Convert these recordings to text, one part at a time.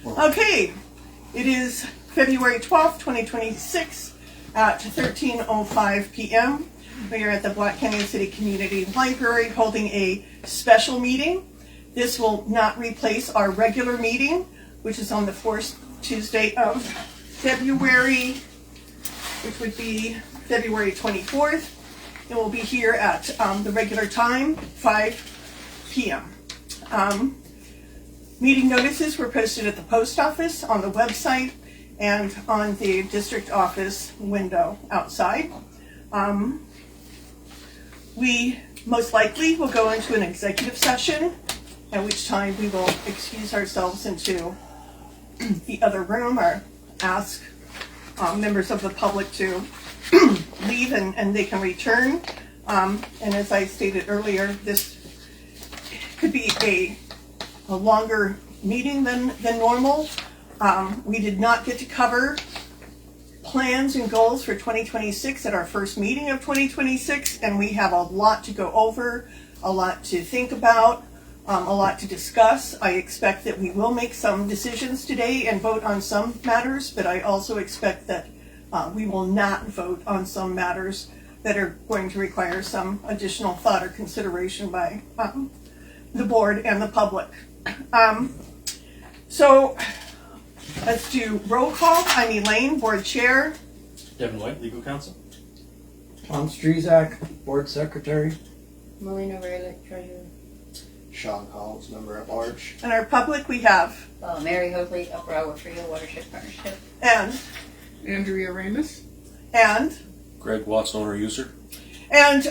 Okay, it is February 12th, 2026 at 13:05 p.m. We are at the Black Canyon City Community Library holding a special meeting. This will not replace our regular meeting, which is on the fourth Tuesday of February, which would be February 24th. It will be here at the regular time, 5 p.m. Meeting notices were posted at the post office, on the website, and on the district office window outside. We most likely will go into an executive session, at which time we will excuse ourselves into the other room or ask members of the public to leave and they can return. And as I stated earlier, this could be a longer meeting than normal. We did not get to cover plans and goals for 2026 at our first meeting of 2026, and we have a lot to go over, a lot to think about, a lot to discuss. I expect that we will make some decisions today and vote on some matters, but I also expect that we will not vote on some matters that are going to require some additional thought or consideration by the board and the public. So let's do roll call. I'm Elaine, board chair. Devin White, legal counsel. Tom Strezak, board secretary. Melina Raylick, treasurer. Sean Collins, member at large. And our public we have. Mary Hoagley, Upper Iowa Trail Watershed Partnership. And Andrea Ramus. And Greg Watts, owner user. And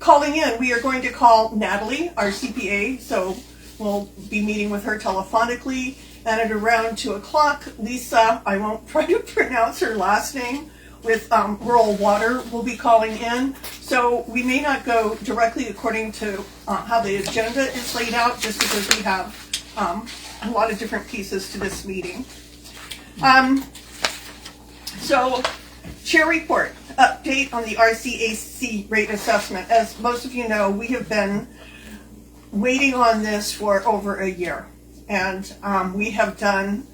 calling in, we are going to call Natalie, our CPA, so we'll be meeting with her telephonically. And at around 2 o'clock, Lisa, I won't try to pronounce her last name, with Rural Water will be calling in. So we may not go directly according to how the agenda is laid out, just because we have a lot of different pieces to this meeting. So, chair report, update on the RCAC rate assessment. As most of you know, we have been waiting on this for over a year. And we have done,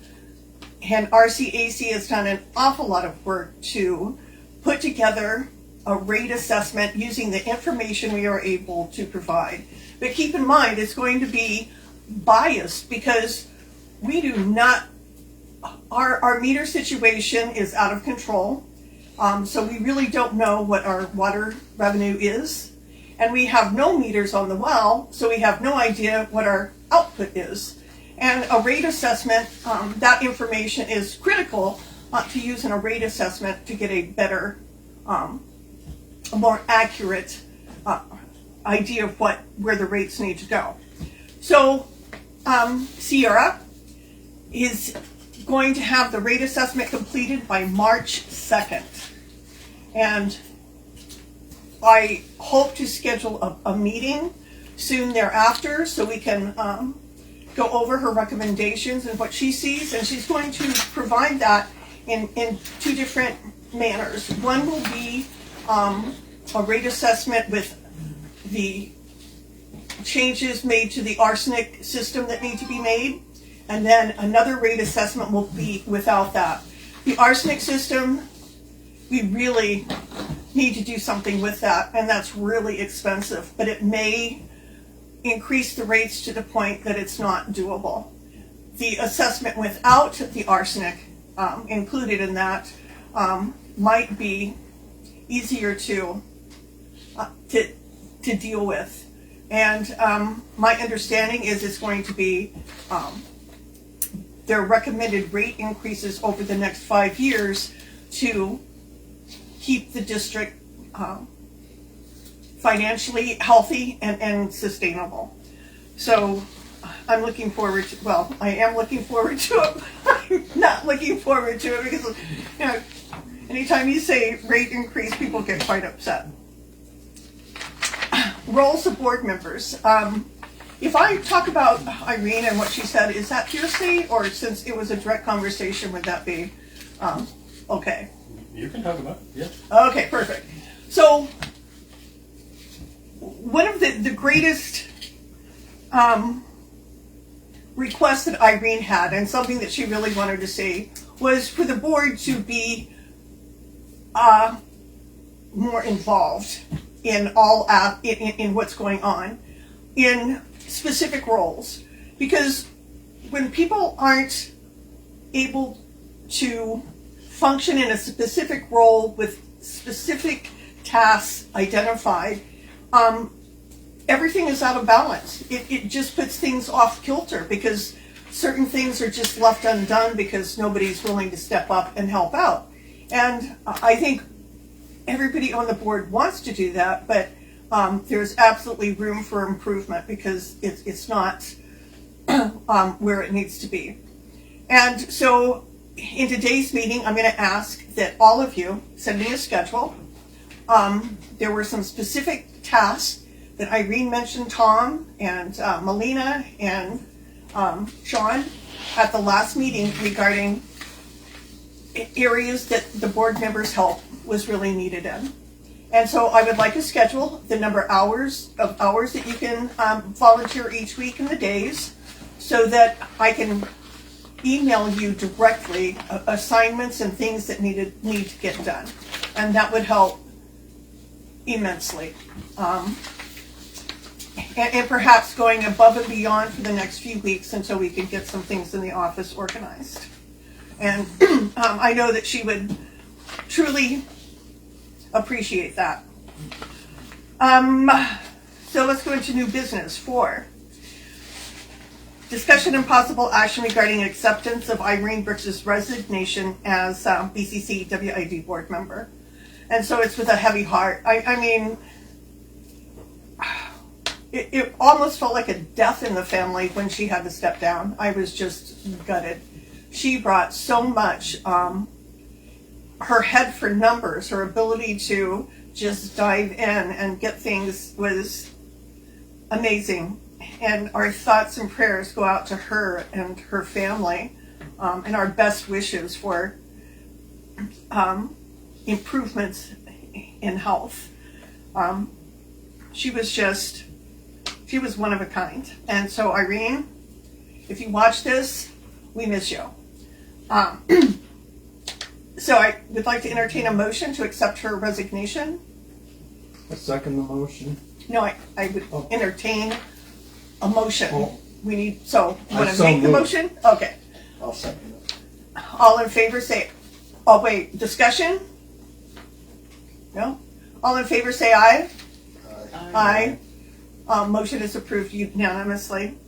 and RCAC has done an awful lot of work to put together a rate assessment using the information we are able to provide. But keep in mind, it's going to be biased because we do not, our meter situation is out of control. So we really don't know what our water revenue is. And we have no meters on the well, so we have no idea what our output is. And a rate assessment, that information is critical to use in a rate assessment to get a better, a more accurate idea of where the rates need to go. So Sierra is going to have the rate assessment completed by March 2nd. And I hope to schedule a meeting soon thereafter so we can go over her recommendations and what she sees, and she's going to provide that in two different manners. One will be a rate assessment with the changes made to the arsenic system that need to be made, and then another rate assessment will be without that. The arsenic system, we really need to do something with that, and that's really expensive, but it may increase the rates to the point that it's not doable. The assessment without the arsenic included in that might be easier to deal with. And my understanding is it's going to be their recommended rate increases over the next 5 years to keep the district financially healthy and sustainable. So I'm looking forward to, well, I am looking forward to it. I'm not looking forward to it because, you know, anytime you say rate increase, people get quite upset. Roles of board members. If I talk about Irene and what she said, is that hearsay, or since it was a direct conversation, would that be okay? You can talk about it, yeah. Okay, perfect. So one of the greatest request that Irene had, and something that she really wanted to see, was for the board to be more involved in all in what's going on in specific roles, because when people aren't able to function in a specific role with specific tasks identified, everything is out of balance. It just puts things off kilter because certain things are just left undone because nobody's willing to step up and help out. And I think everybody on the board wants to do that, but there's absolutely room for improvement because it's not where it needs to be. And so in today's meeting, I'm going to ask that all of you send me a schedule. There were some specific tasks that Irene mentioned, Tom and Melina and Sean at the last meeting regarding areas that the board members' help was really needed in. And so I would like to schedule the number of hours that you can volunteer each week and the days, so that I can email you directly assignments and things that need to get done. And that would help immensely. And perhaps going above and beyond for the next few weeks until we can get some things in the office organized. And I know that she would truly appreciate that. So let's go into new business. 4, discussion and possible action regarding acceptance of Irene Brooks' resignation as BCCWID board member. And so it's with a heavy heart. I mean, it almost felt like a death in the family when she had to step down. I was just gutted. She brought so much. Her head for numbers, her ability to just dive in and get things was amazing. And our thoughts and prayers go out to her and her family, and our best wishes for improvements in health. She was one of a kind. And so, Irene, if you watch this, we miss you. So I would like to entertain a motion to accept her resignation. I second the motion. No, I would entertain a motion. Oh. We need, so you want to so make the moved. motion? Okay. I'll second it. All in favor say, oh wait, discussion? No? All in favor say aye. Aye. Motion is approved unanimously.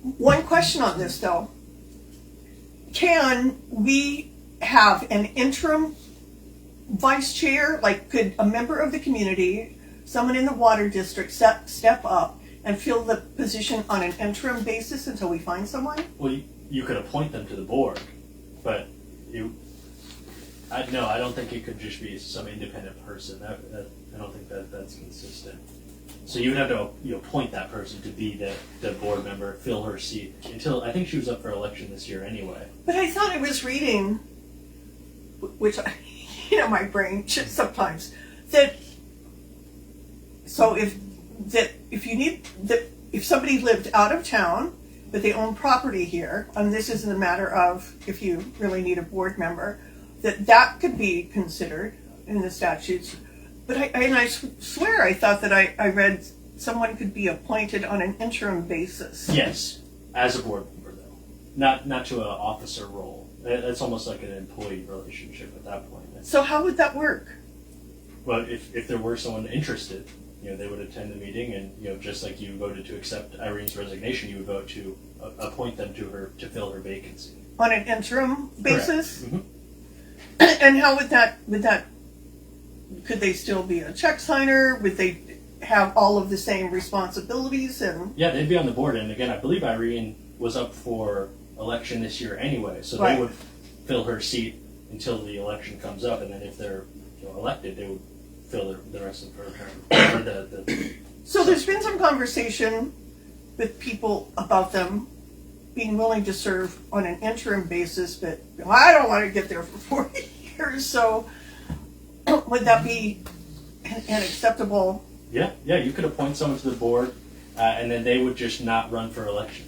One question on this though. Can we have an interim vice chair? Like, could a member of the community, someone in the water district, step up and fill the position on an interim basis until we find someone? Well, you could appoint them to the board, but I don't think it could just be some independent person. I don't think that's consistent. So you would have to appoint that person to be the board member, fill her seat until, I think she was up for election this year anyway. But I thought I was reading, which, my brain shifts sometimes, that if somebody lived out of town, but they own property here, and this isn't a matter of if you really need a board member, that could be considered in the statutes. But I swear I thought that I read someone could be appointed on an interim basis. Yes, as a board member though, not to an officer role. It's almost like an employee relationship at that point. So how would that work? Well, if there were someone interested, they would attend the meeting, and just like you voted to accept Irene's resignation, you would vote to appoint them to fill her vacancy On an interim basis? Mm-hmm. And how would that could they still be a check signer? Would they have all of the same responsibilities? And yeah, they'd be on the board. And again, I believe Irene was up for election this year anyway, so Right. they would fill her seat until the election comes up, and then if they're elected, they would fill the rest of her term. so there's been some conversation with people about them being willing to serve on an interim basis, but I don't want to get there for 4 years. So would that be an acceptable? Yeah, you could appoint someone to the board, and then they would just not run for election.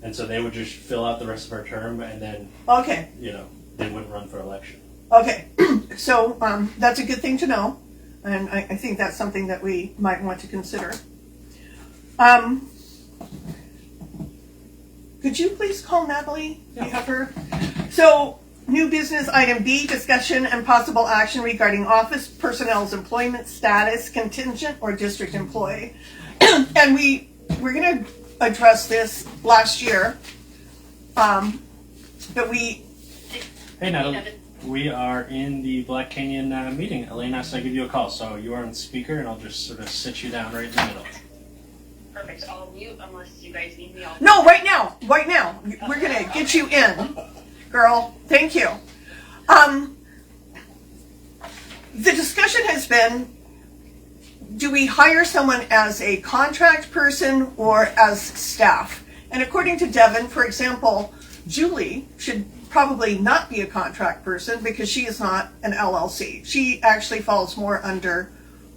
And so they would just fill out the rest of our term, and then, Okay, they wouldn't run for election. okay. So that's a good thing to know, and I think that's something that we might want to consider. Could you please call Natalie? You have her? So, new business item B, discussion and possible action regarding office personnel's employment status, contingent or district employee. And we're going to address this last year, but we. Hey, Natalie. We are in the Black Canyon meeting. Elaine asked I give you a call, so you are on speaker, and I'll just sort of sit you down right in the middle. Perfect. I'll mute unless you guys need me. No, right now. We're going to get you in, girl. Thank you. The discussion has been, do we hire someone as a contract person or as staff? And according to Devin, for example, Julie should probably not be a contract person because she is not an LLC. She actually falls more under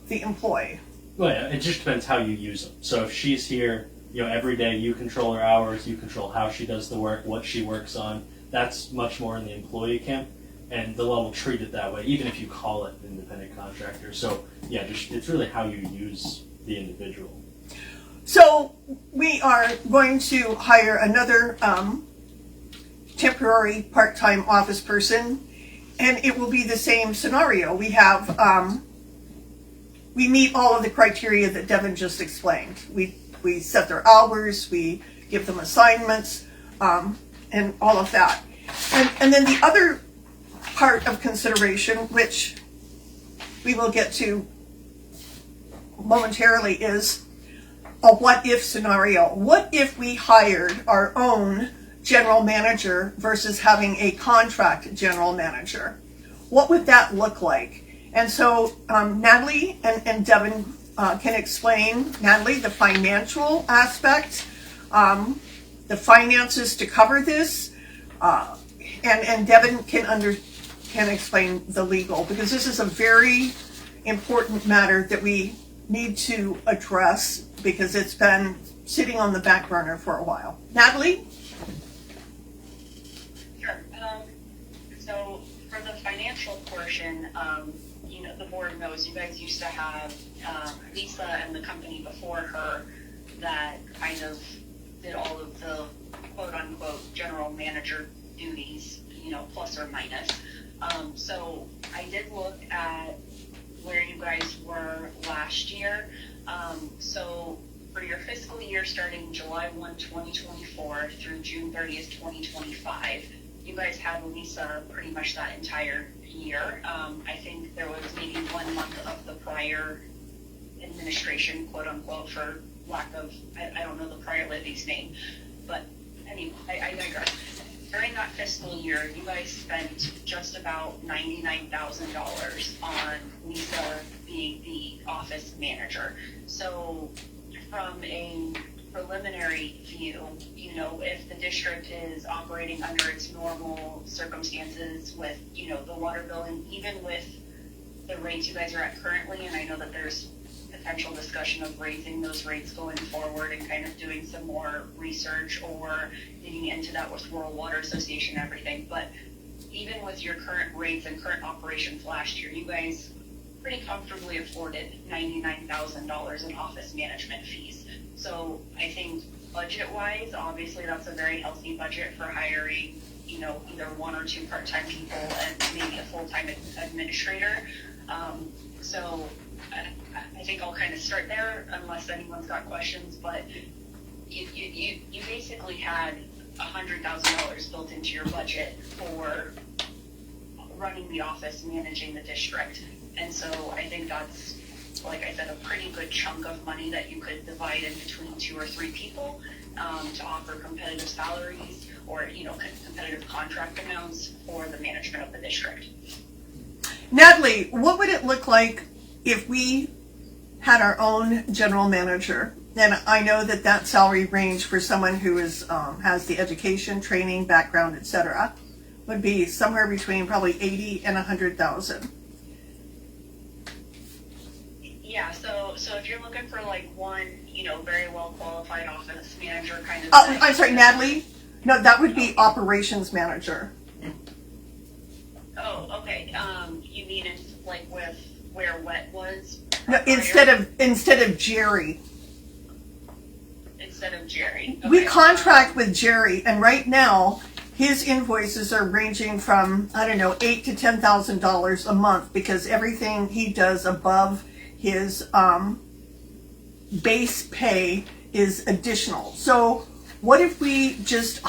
the employee. Well, yeah, it just depends how you use them. So if she's here, every day you control her hours, you control how she does the work, what she works on. That's much more in the employee camp, and the law will treat it that way, even if you call it an independent contractor. So yeah, it's really how you use the individual. So we are going to hire another temporary part-time office person, and it will be the same scenario. We have we meet all of the criteria that Devin just explained. We set their hours, we give them assignments, and all of that. And then the other part of consideration, which we will get to momentarily, is a what-if scenario. What if we hired our own general manager versus having a contract general manager? What would that look like? And so Natalie and Devin can explain, Natalie, the financial aspect, the finances to cover this, and Devin can explain the legal, because this is a very important matter that we need to address because it's been sitting on the back burner for a while. Natalie? Sure. So for the financial portion, the board knows you guys used to have Lisa and the company before her that kind of did all of the quote-unquote general manager duties, plus or minus. So I did look at where you guys were last year. So for your fiscal year starting July 1, 2024 through June 30th, 2025, you guys had Lisa pretty much that entire year. I think there was maybe 1 month of the prior administration, quote unquote, for lack of, I don't know the prior lady's name, but anyway, I digress. During that fiscal year, you guys spent just about $99,000 on Lisa being the office manager. So from a preliminary view, if the district is operating under its normal circumstances with, the water billing, even with the rates you guys are at currently, and I know that there's potential discussion of raising those rates going forward and kind of doing some more research or digging into that with Rural Water Association and everything. But even with your current rates and current operations last year, you guys pretty comfortably afforded $99,000 in office management fees. So I think budget-wise, obviously that's a very healthy budget for hiring, either 1 or 2 part-time people and maybe a full-time administrator. So I think I'll kind of start there unless anyone's got questions, but you basically had $100,000 built into your budget for running the office, managing the district. And so I think that's, like I said, a pretty good chunk of money that you could divide in between 2 or 3 people to offer competitive salaries or, competitive contract amounts for the management of the district. Natalie, what would it look like if we had our own general manager? And I know that salary range for someone who is has the education, training, background, etc., would be somewhere between probably $80,000 and $100,000. Yeah, so if you're looking for like one, very well qualified office manager kind of. Oh, I'm sorry, Natalie? No, that would be operations manager. Oh, okay. You mean it's like with where wet was? No, prior? instead of Jerry. Instead of Jerry. We Okay. contract with Jerry, and right now, his invoices are ranging from, I don't know, $8,000 to $10,000 a month, because everything he does above his base pay is additional. So what if we just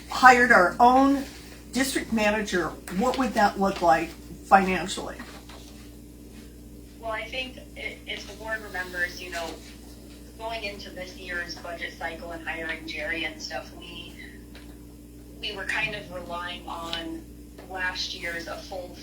hired our own district manager? What would that look like financially? Well, I think if the board remembers, going into this year's budget cycle and hiring Jerry and stuff, we were kind of relying on last year's, a full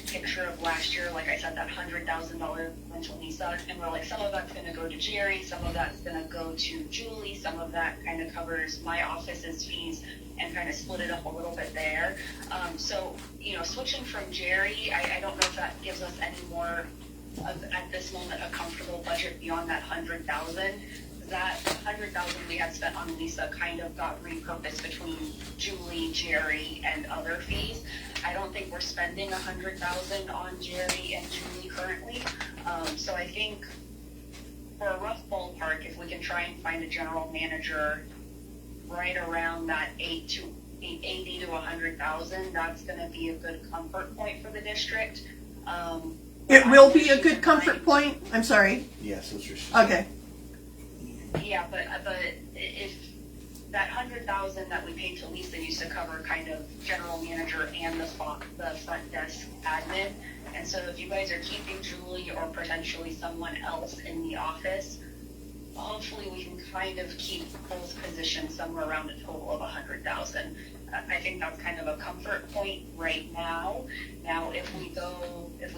picture of last year. Like I said, that $100,000 rental Lisa, and we're like, some of that's going to go to Jerry, some of that's going to go to Julie, some of that kind of covers my office's fees, and kind of split it up a little bit there. So, switching from Jerry, I don't know if that gives us any more at this moment a comfortable budget beyond that $100,000. That $100,000 we had spent on Lisa kind of got repurposed between Julie, Jerry, and other fees. I don't think we're spending $100,000 on Jerry and Julie currently. So I think for a rough ballpark, if we can try and find a general manager right around that 80 to 100,000, that's going to be a good comfort point for the district. It will be a good comfort point? I'm sorry. Yes, that's what she said. Okay. Yeah, but if that $100,000 that we paid to Lisa used to cover kind of general manager and the front desk admin, and so if you guys are keeping Julie or potentially someone else in the office, hopefully we can kind of keep those positions somewhere around a total of $100,000. I think that's kind of a comfort point right now. Now, if we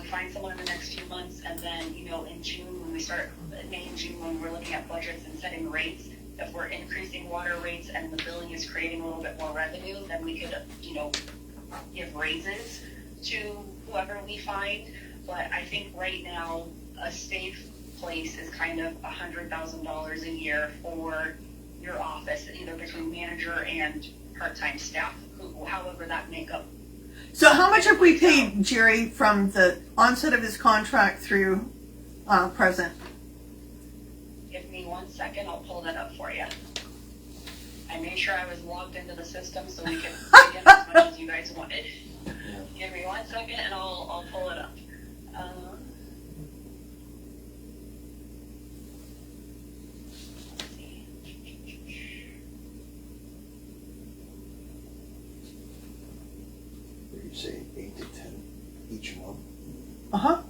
find someone in the next few months, and then, in June, when we start, May and June, when we're looking at budgets and setting rates, if we're increasing water rates and the billing is creating a little bit more revenue, then we could, give raises to whoever we find. But I think right now, a safe place is kind of $100,000 a year for your office, either between manager and part-time staff, however that makeup. So how much have we paid Jerry from the onset of his contract through present? Give me 1 second, I'll pull that up for you. I made sure I was logged into the system so we could dig in as much as you guys wanted. Give me 1 second and I'll pull it up. Let's see. You say 8 to 10 each month. Uh-huh.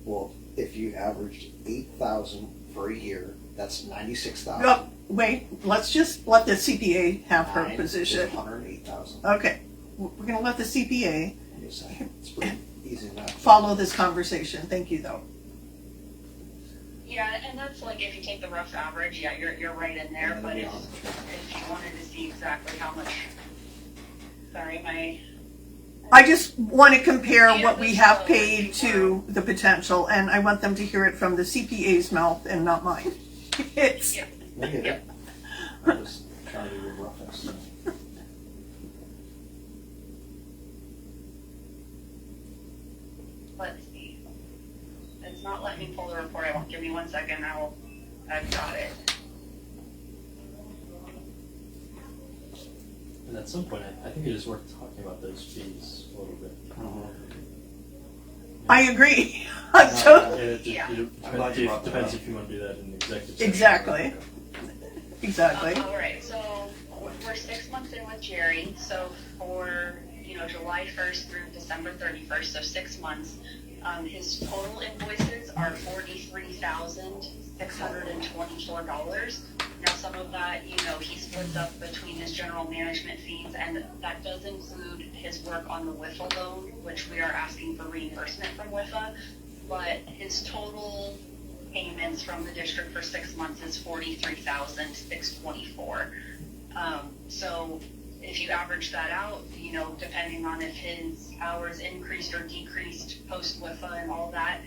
Well, if you averaged 8,000 for a year, that's 96,000. Oh, wait, let's just let the CPA have her position. 108,000. Okay, we're going to let the CPA I'm just saying, it's pretty easy enough. follow this conversation. Thank you, though. Yeah, and that's like if you take the rough average, yeah, you're right in there. But if you wanted to see exactly how much, I just want to compare what we have paid to the potential, and I want them to hear it from the CPA's mouth and not mine. It's Yeah. I get it. I'm just trying to do a rough estimate. Let's see. It's not letting me pull the report. I won't. Give me 1 second. I've got it. And at some point, I think it is worth talking about those fees a little bit. I agree. And Yeah. I'm glad you brought that depends up. if you want to do that in executive session. Exactly. Exactly. All right. So we're 6 months in with Jerry. So for July 1st through December 31st, so 6 months, his total invoices are $43,624. Now, some of that, he splits up between his general management fees, and that does include his work on the WIFA loan, which we are asking for reimbursement from WIFA. But his total payments from the district for 6 months is $43,624. So if you average that out, depending on if his hours increased or decreased post WIFA and all that,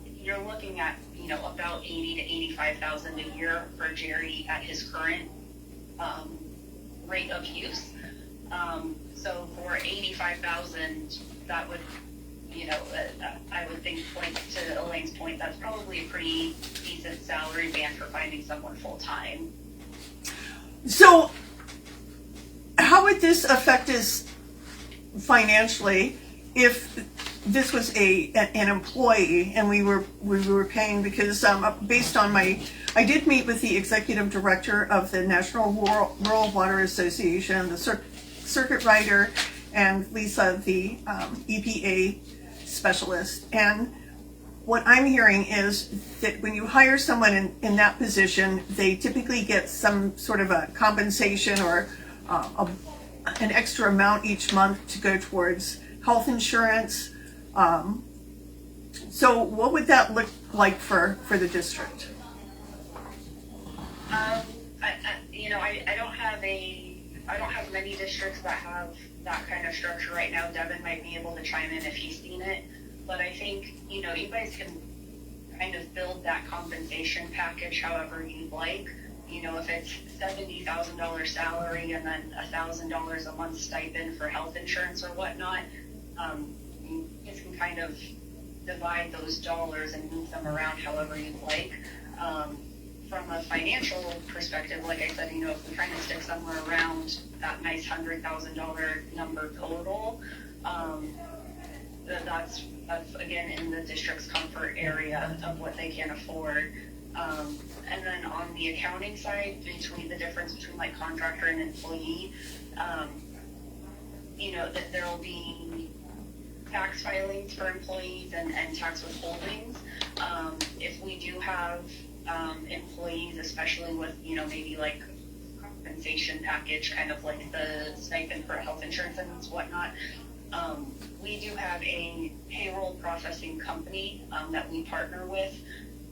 you're looking at about 80 to 85,000 a year for Jerry at his current rate of use. So for 85,000, that would, I would think, point to Elaine's point, that's probably a pretty decent salary band for finding someone full time. So, how would this affect us financially if this was an employee and we were paying? Because based on I did meet with the executive director of the National Rural Water Association, the circuit rider, and Lisa, the EPA specialist. And what I'm hearing is that when you hire someone in that position, they typically get some sort of a compensation or an extra amount each month to go towards health insurance. So what would that look like for the district? I don't have many districts that have that kind of structure right now. Devin might be able to chime in if he's seen it, but I think, you guys can kind of build that compensation package however you'd like. If it's $70,000 salary and then $1,000 a month stipend for health insurance or whatnot, you guys can kind of divide those dollars and move them around however you'd like. From a financial perspective, like I said, if we kind of stick somewhere around that nice $100,000 number total, that's again in the district's comfort area of what they can afford. And then on the accounting side, between the difference between like contractor and employee, that there will be tax filings for employees and tax withholdings. If we do have employees, especially with, maybe like compensation package, kind of like the stipend for health insurance and whatnot, we do have a payroll processing company that we partner with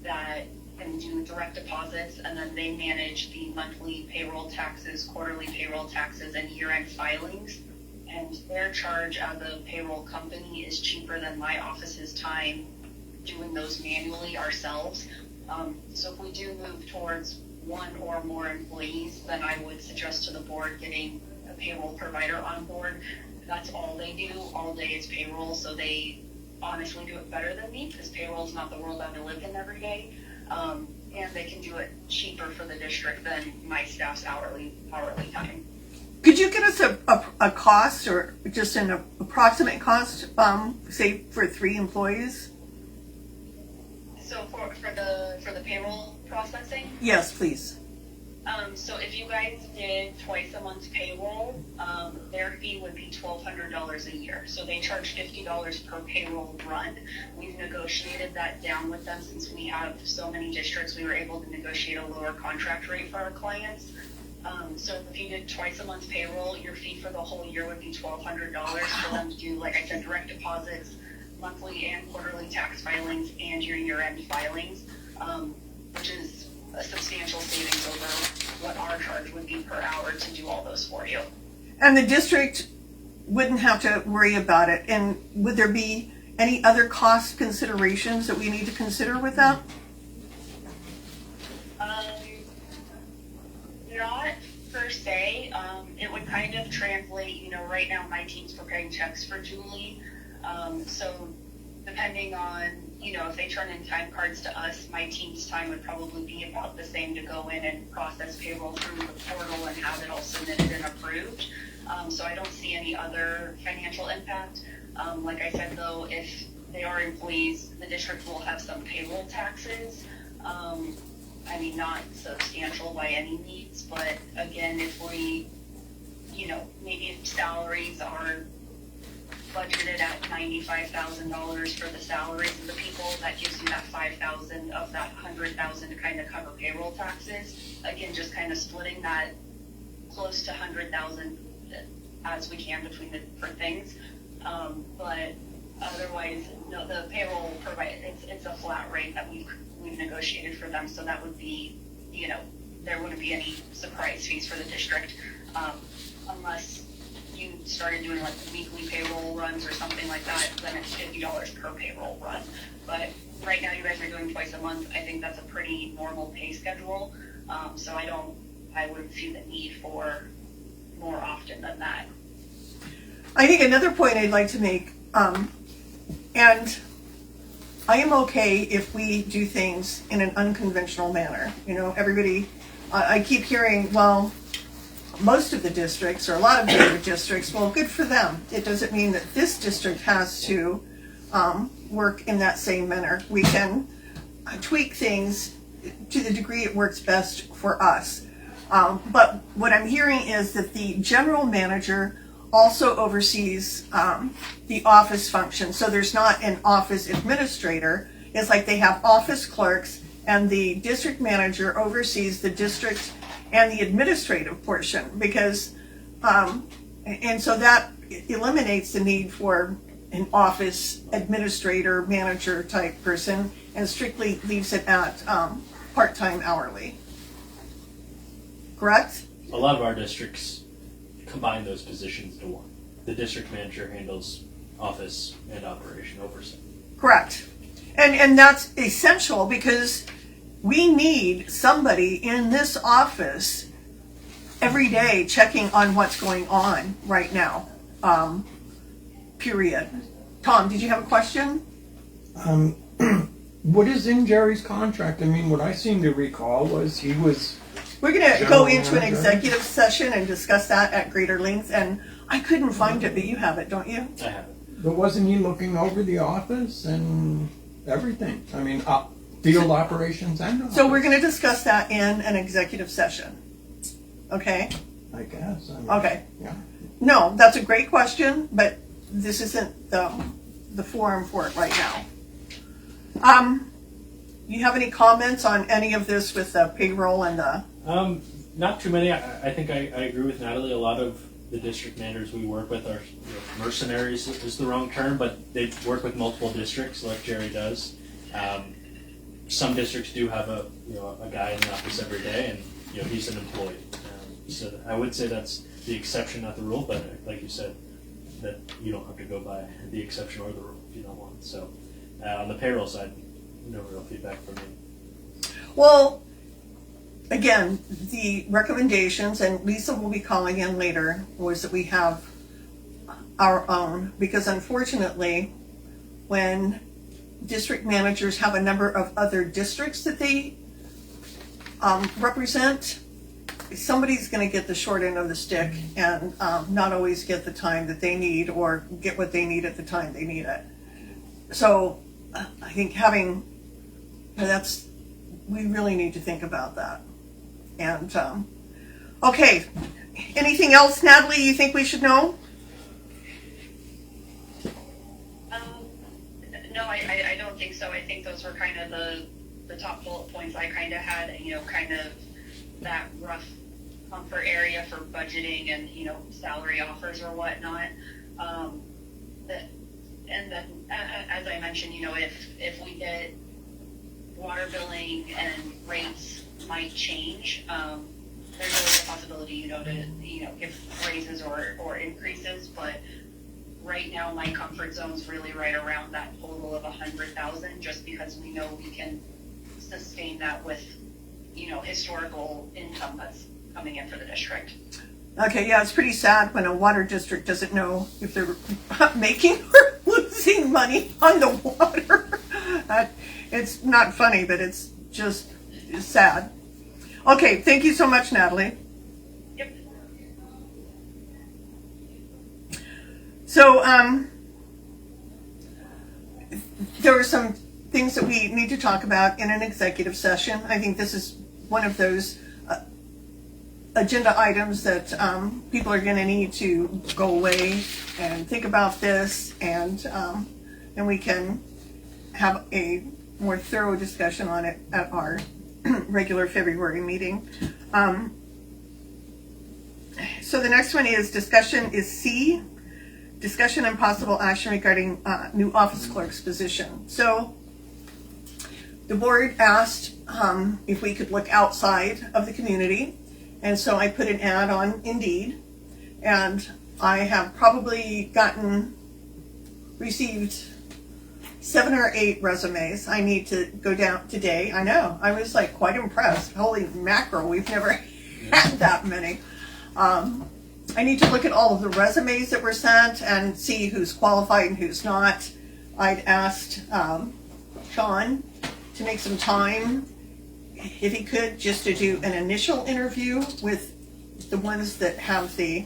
that can do direct deposits, and then they manage the monthly payroll taxes, quarterly payroll taxes, and year-end filings. And their charge as a payroll company is cheaper than my office's time doing those manually ourselves. So if we do move towards one or more employees, then I would suggest to the board getting a payroll provider on board. That's all they do. All day is payroll, so they honestly do it better than me because payroll is not the world I live in every day. And they can do it cheaper for the district than my staff's hourly time. Could you give us a cost or just an approximate cost, say for 3 employees? So for the payroll processing? Yes, please. So if you guys did twice a month payroll, their fee would be $1,200 a year. So they charge $50 per payroll run. We've negotiated that down with them since we have so many districts. We were able to negotiate a lower contract rate for our clients. So if you did twice a month payroll, your fee for the whole year would be $1,200 for them to do, like I said, direct deposits, monthly and quarterly tax filings, and your year-end filings, which is a substantial savings over what our charge would be per hour to do all those for you. And the district wouldn't have to worry about it. And would there be any other cost considerations that we need to consider with that? Not per se. It would kind of translate, right now my team's preparing checks for Julie. So depending on, if they turn in time cards to us, my team's time would probably be about the same to go in and process payroll through the portal and have it all submitted and approved. So I don't see any other financial impact. Like I said, though, if they are employees, the district will have some payroll taxes. Not substantial by any means, but again, if we, maybe if salaries are budgeted at $95,000 for the salaries of the people, that gives you that $5,000 of that $100,000 to kind of cover payroll taxes. Again, just kind of splitting that close to $100,000 as we can between the different things. But otherwise, no, the payroll it's a flat rate that we've negotiated for them, so that would be, there wouldn't be any surprise fees for the district, unless you started doing like weekly payroll runs or something like that, then it's $50 per payroll run. But right now you guys are doing twice a month. I think that's a pretty normal pay schedule. So I wouldn't see the need for more often than that. I think another point I'd like to make, and I am okay if we do things in an unconventional manner. You know, everybody, I keep hearing, well, most of the districts or a lot of the other districts, well, good for them. It doesn't mean that this district has to work in that same manner. We can tweak things to the degree it works best for us. But what I'm hearing is that the general manager also oversees the office function. So there's not an office administrator. It's like they have office clerks, and the district manager oversees the district and the administrative portion, because and so that eliminates the need for an office administrator manager type person and strictly leaves it at part-time hourly. Correct? A lot of our districts combine those positions into one. The district manager handles office and operation oversight. Correct. And that's essential, because we need somebody in this office every day checking on what's going on right now. Period. Tom, did you have a question? What is in Jerry's contract? I mean, what I seem to recall was he was. We're going to General go into an manager. executive session and discuss that at greater length, and I couldn't find it, but you have it, don't you? I have it. But wasn't he looking over the office and everything? I mean, field operations and office, So we're going to discuss that in an executive session. Okay? I guess. I mean, Okay. Yeah. No, that's a great question, but this isn't the forum for it right now. You have any comments on any of this with the payroll and the... Not too many. I think I agree with Natalie. A lot of the district managers we work with are mercenaries is the wrong term, but they work with multiple districts like Jerry does. Some districts do have a guy in the office every day, and he's an employee. So I would say that's the exception, not the rule. But like you said, that you don't have to go by the exception or the rule if you don't want. So on the payroll side, no real feedback from me. Well, again, the recommendations, and Lisa will be calling in later, was that we have our own, because unfortunately, when district managers have a number of other districts that they represent, somebody's going to get the short end of the stick and not always get the time that they need or get what they need at the time they need it. So I think we really need to think about that. And okay, anything else, Natalie, you think we should know? No, I don't think so. I think those were kind of the top bullet points I kind of had, kind of that rough comfort area for budgeting and, salary offers or whatnot. And then, as I mentioned, if we get water billing and rates might change, there's always a possibility, to give raises or increases. But right now, my comfort zone's really right around that total of 100,000, just because we know we can sustain that with, historical income that's coming in for the district. Okay, yeah, it's pretty sad when a water district doesn't know if they're making or losing money on the water. It's not funny, but it's just sad. Okay, thank you so much, Natalie. Yep. So, there were some things that we need to talk about in an executive session. I think this is one of those agenda items that people are going to need to go away and think about this, and we can have a more thorough discussion on it at our regular February meeting. So the next one is C, discussion and possible action regarding new office clerk's position. So the board asked if we could look outside of the community, and so I put an ad on Indeed, and I have probably received 7 or 8 resumes. I need to go down today. I know. I was like quite impressed. Holy mackerel, we've never had that many. I need to look at all of the resumes that were sent and see who's qualified and who's not. I'd asked Sean to make some time, if he could, just to do an initial interview with the ones that have the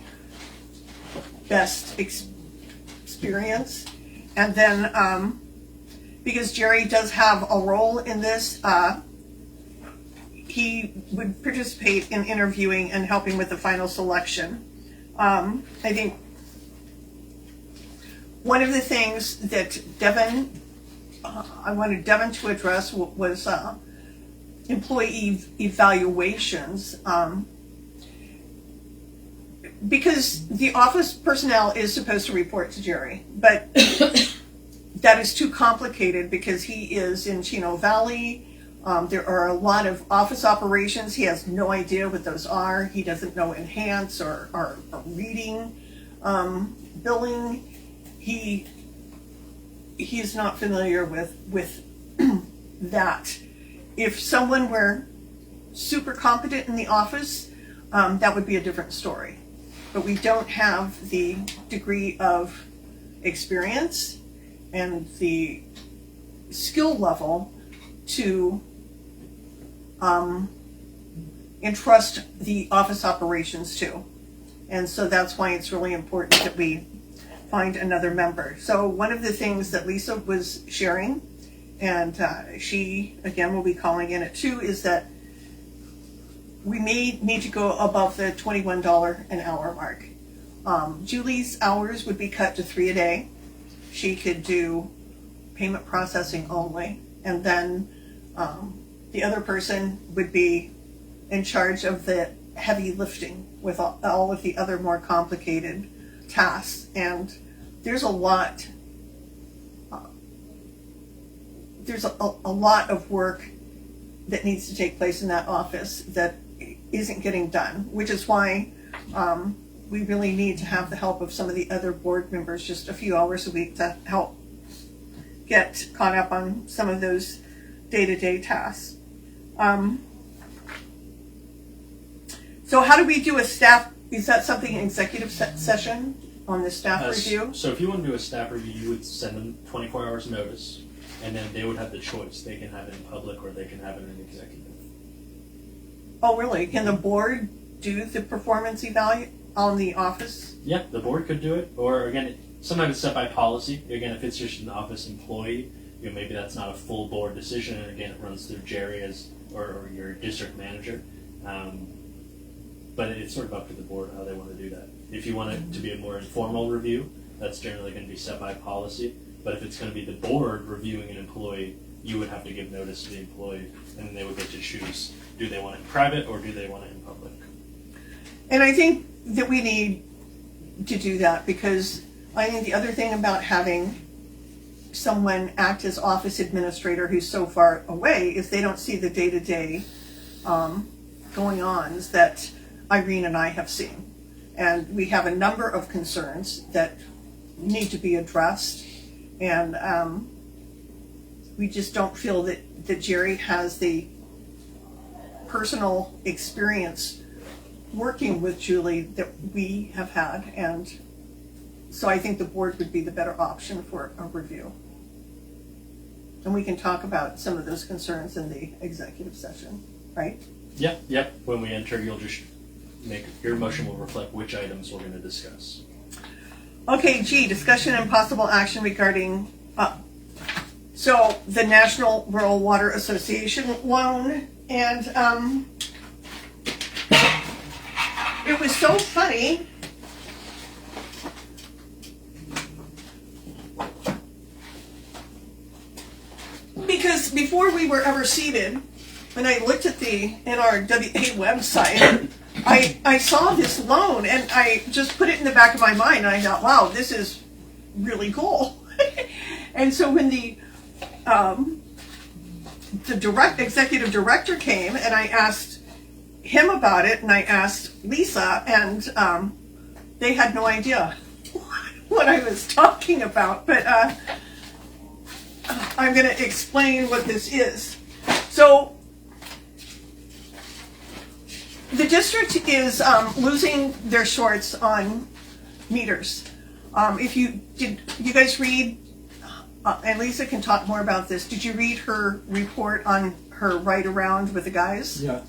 best experience. And then, because Jerry does have a role in this, he would participate in interviewing and helping with the final selection. I think one of the things that I wanted Devin to address was employee evaluations. Because the office personnel is supposed to report to Jerry, but that is too complicated because he is in Chino Valley. There are a lot of office operations. He has no idea what those are. He doesn't know enhance or reading, billing. He is not familiar with that. If someone were super competent in the office, that would be a different story. But we don't have the degree of experience and the skill level to entrust the office operations to. And so that's why it's really important that we find another member. So one of the things that Lisa was sharing, and she again will be calling in at 2, is that we may need to go above the $21 an hour mark. Julie's hours would be cut to 3 a day. She could do payment processing only, and then the other person would be in charge of the heavy lifting with all of the other more complicated tasks. And there's a lot. There's a lot of work that needs to take place in that office that isn't getting done, which is why we really need to have the help of some of the other board members just a few hours a week to help get caught up on some of those day-to-day tasks. So how do we do a staff, is that something an executive session on the staff review? So if you want to do a staff review, you would send them 24 hours notice, and then they would have the choice. They can have it in public or they can have it in executive. Oh, really? Can the board do the performance evaluation on the office? Yeah, the board could do it. Or again, sometimes it's set by policy. Again, if it's just an office employee, maybe that's not a full board decision. And again, it runs through Jerry or your district manager. But it's sort of up to the board how they want to do that. If you want it to be a more informal review, that's generally going to be set by policy. But if it's going to be the board reviewing an employee, you would have to give notice to the employee, and then they would get to choose, do they want it in private or do they want it in public? And I think that we need to do that, because I think the other thing about having someone act as office administrator who's so far away is they don't see the day-to-day going-ons that Irene and I have seen. And we have a number of concerns that need to be addressed, and we just don't feel that Jerry has the personal experience working with Julie that we have had, and so I think the board would be the better option for a review. And we can talk about some of those concerns in the executive session, right? Yep. When we enter, you'll just your motion will reflect which items we're going to discuss. Okay, G, discussion and possible action regarding, so the National Rural Water Association loan, and it was so funny. Because before we were ever seated, when I looked at the NRWA website, I saw this loan, and I just put it in the back of my mind, and I thought, wow, this is really cool. And so when the executive director came, and I asked him about it, and I asked Lisa, and they had no idea what I was talking about, but I'm going to explain what this is. So the district is losing their shorts on meters. If you guys read, and Lisa can talk more about this. Did you read her report on her ride around with the guys? Yeah.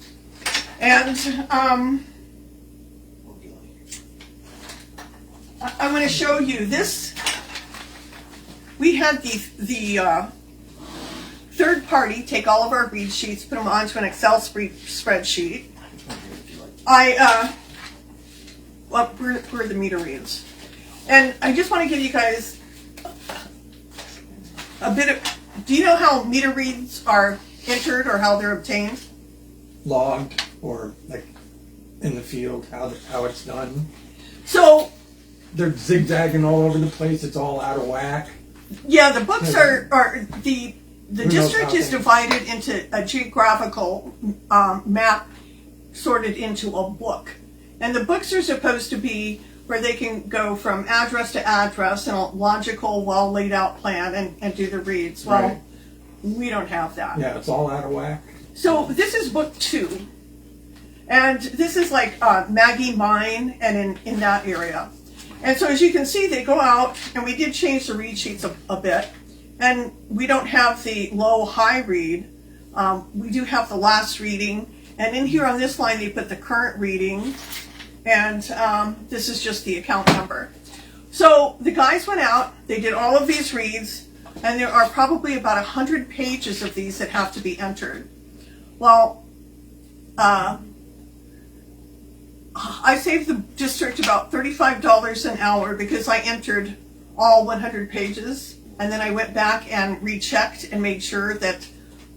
And I'm going to show you this. We had the third party take all of our read sheets, put them onto an Excel spreadsheet. Where are the meter reads? And I just want to give you guys a bit of, do you know how meter reads are entered or how they're obtained? Logged or like in the field, how it's done. So They're zigzagging all over the place. It's all out of whack. yeah, the books are the knows district how is they- divided into a geographical map sorted into a book. And the books are supposed to be where they can go from address to address in a logical, well laid out plan and do the reads. Well, Right. we don't have that. Yeah, it's all out of whack. So this is book 2. And this is like Maggie Mine and in that area. And so as you can see, they go out, and we did change the read sheets a bit. And we don't have the low-high read. We do have the last reading. And in here on this line, they put the current reading. And this is just the account number. So the guys went out, they did all of these reads, and there are probably about 100 pages of these that have to be entered. Well, I saved the district about $35 an hour because I entered all 100 pages, and then I went back and rechecked and made sure that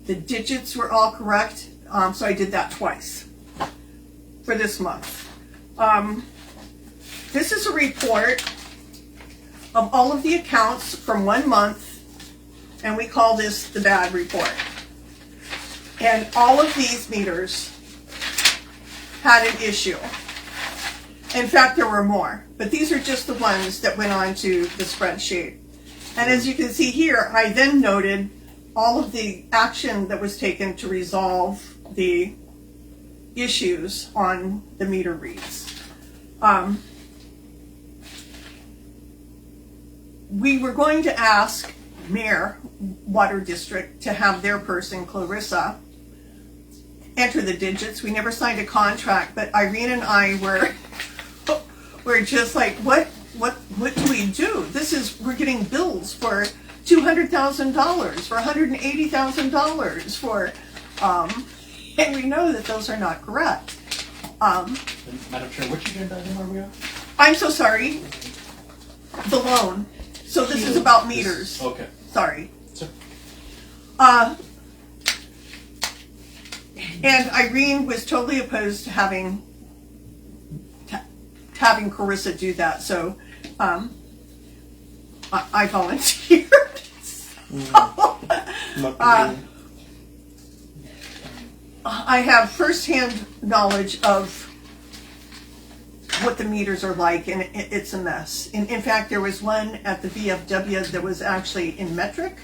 the digits were all correct. So I did that twice for this month. This is a report of all of the accounts from 1 month, and we call this the bad report. And all of these meters had an issue. In fact, there were more, but these are just the ones that went on to the spreadsheet. And as you can see here, I then noted all of the action that was taken to resolve the issues on the meter reads. We were going to ask Mayor Water District to have their person, Clarissa, enter the digits. We never signed a contract, but Irene and I were just like, what do we do? We're getting bills for $200,000, for $180,000, for, and we know that those are not correct. And Madam Chair, which agenda item are we on? I'm so sorry. The loan. So this is about meters. Okay. Sorry. Sure. And Irene was totally opposed to having Carissa do that, so I volunteered. I have firsthand knowledge of what the meters are like, and it's a mess. In fact, there was one at the VFW that was actually in metric.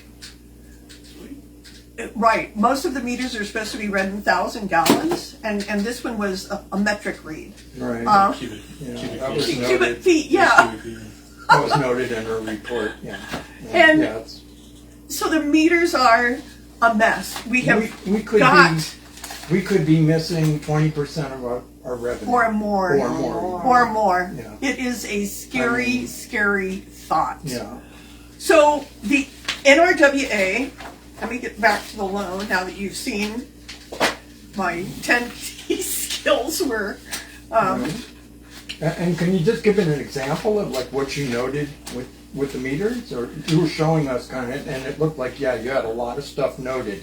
Right, most of the meters are supposed to be read in 1,000 gallons, and this one was a metric read. Right. Cubic that was feet. Cubic noted. feet, yeah. Cubic feet. That was noted in her report. Yeah. And yeah, it's, so the meters are a mess. We have we could got we could be missing 20% of our revenue. or more. Or more. Or more. Yeah. It is a scary, scary thought. Yeah. So the NRWA, let me get back to the loan now that you've seen my 10 skills were. Right. And can you just give an example of like what you noted with the meters? Or you were showing us kind of, and it looked like, yeah, you had a lot of stuff noted.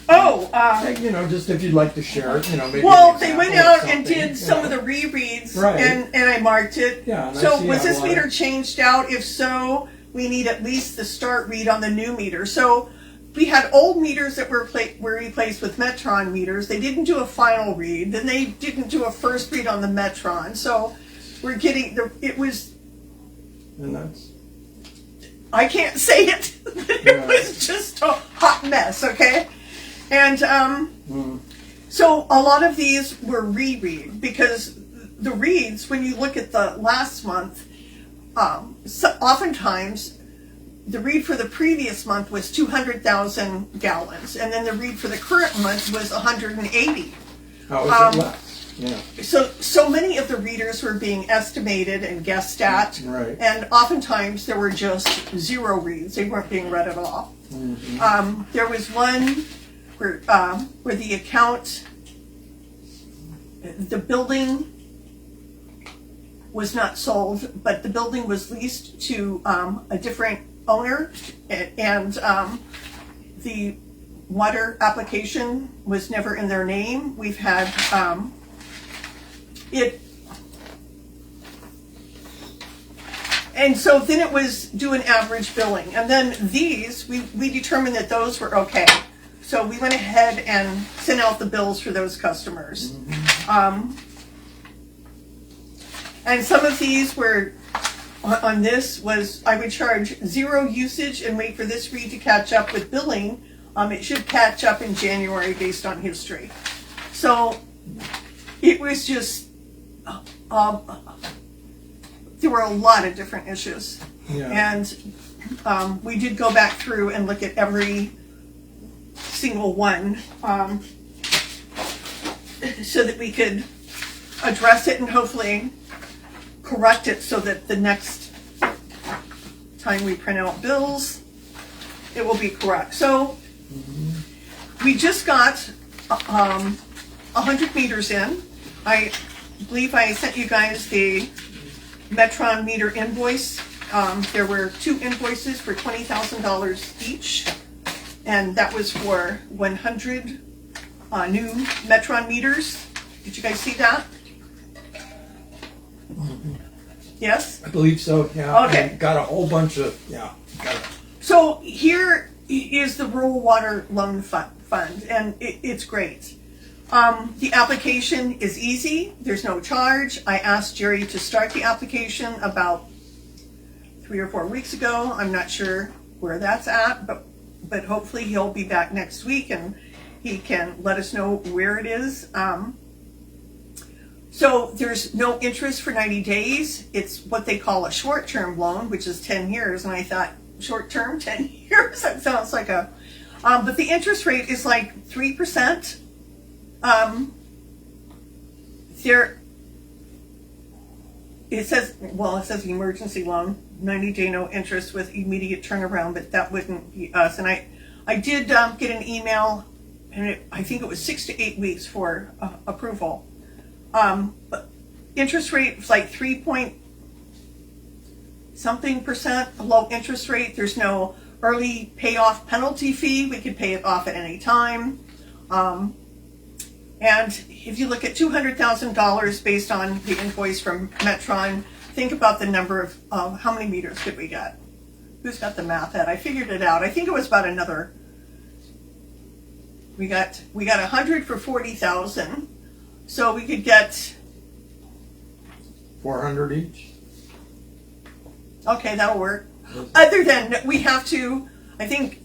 You know, just if you'd like to share it, you know, maybe. Well, an they went example of out and something, did some you of know. the rereads, Right. and I marked it. Yeah, and I So see was how this a lot meter of- changed out? If so, we need at least the start read on the new meter. So we had old meters that were replaced with Metron meters. They didn't do a final read. Then they didn't do a first read on the Metron. So were getting, it was, And that's, I can't say it, it was just a hot mess, okay? And so a lot of these were reread, because the reads, when you look at the last month, so oftentimes the read for the previous month was 200,000 gallons, and then the read for the current month was 180. how is it less? Yeah, So many of the readers were being estimated and guessed at, right. and oftentimes there were just 0 reads. They weren't being read at all. There was one where the account, the building was not sold, but the building was leased to a different owner, and the water application was never in their name. We've had and so then it was doing average billing, and then these we determined that those were okay, so we went ahead and sent out the bills for those customers. And some of these were on this was I would charge 0 usage and wait for this read to catch up with billing. It should catch up in January based on history. So it was just there were a lot of different issues. Yeah. And we did go back through and look at every single one so that we could address it and hopefully correct it so that the next time we print out bills, it will be correct. So we just got 100 meters in. I believe I sent you guys the Metron meter invoice. There were 2 invoices for $20,000 each, and that was for 100 new Metron meters. Did you guys see that? Yes? I believe so, yeah. Okay. And got a whole bunch of, got it. So here is the Rural Water Loan Fund, and it's great. The application is easy. There's no charge. I asked Jerry to start the application about 3 or 4 weeks ago. I'm not sure where that's at, but hopefully he'll be back next week and he can let us know where it is. So there's no interest for 90 days. It's what they call a short-term loan, which is 10 years. And I thought, short-term, 10 years? That sounds like a... but the interest rate is like 3%. It says emergency loan, 90-day no interest with immediate turnaround, but that wouldn't be us. And I did get an email, and I think it was 6 to 8 weeks for approval. But interest rate was like 3-point-something%, a low interest rate. There's no early payoff penalty fee. We could pay it off at any time. And if you look at $200,000 based on the invoice from Metron, think about the number of how many meters could we get? Who's got the math at? I figured it out. I think it was about another. We got 100 for 40,000. So we could get 400 each? Okay, that'll work. Other than we have to, I think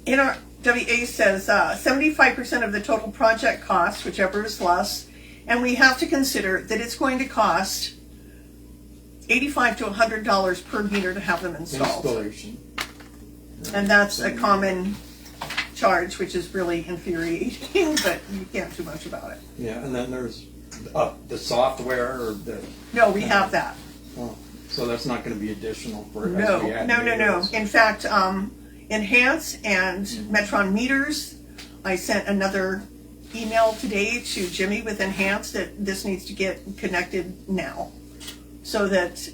NRWA says 75% of the total project cost, whichever is less, and we have to consider that it's going to cost $85 to $100 per meter to have them installed. Installation. And that's a common charge, which is really infuriating, but you can't do much about it. Yeah, and then there's the software or the... No, we have that. Oh, so that's not going to be additional for... No. In fact, Enhance and Metron meters, I sent another email today to Jimmy with Enhance that this needs to get connected now so that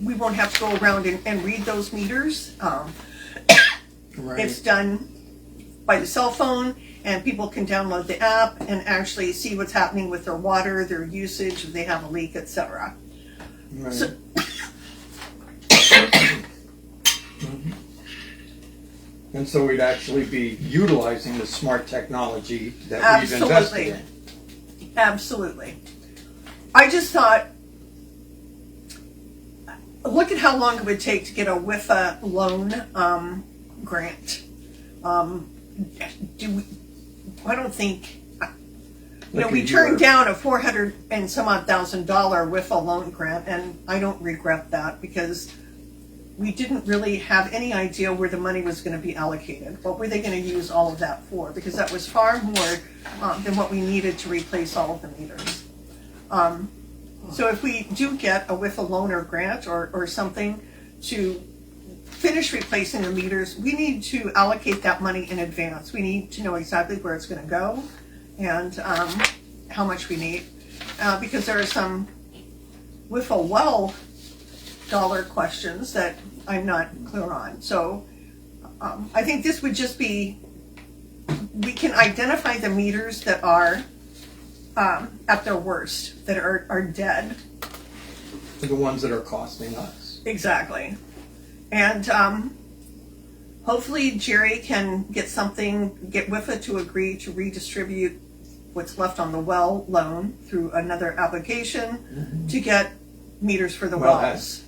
we won't have to go around and read those meters. Right. It's done by the cell phone, and people can download the app and actually see what's happening with their water, their usage, if they have a leak, etc. Right. So, And so we'd actually be utilizing the smart technology that we've invested in. Absolutely. I just thought, look at how long it would take to get a WIFA loan grant. I don't think, Like we a turned year. down a $400 and some odd thousand WIFA loan grant, and I don't regret that because we didn't really have any idea where the money was going to be allocated. What were they going to use all of that for? Because that was far more than what we needed to replace all of the meters. So if we do get a WIFA loan or grant or something to finish replacing the meters, we need to allocate that money in advance. We need to know exactly where it's going to go and how much we need. Because there are some WIFA well dollar questions that I'm not clear on. So I think this would just be, we can identify the meters that are at their worst, that are dead. The ones that are costing us. Exactly. And hopefully Jerry can get WIFA to agree to redistribute what's left on the well loan through another application to get meters for the wells.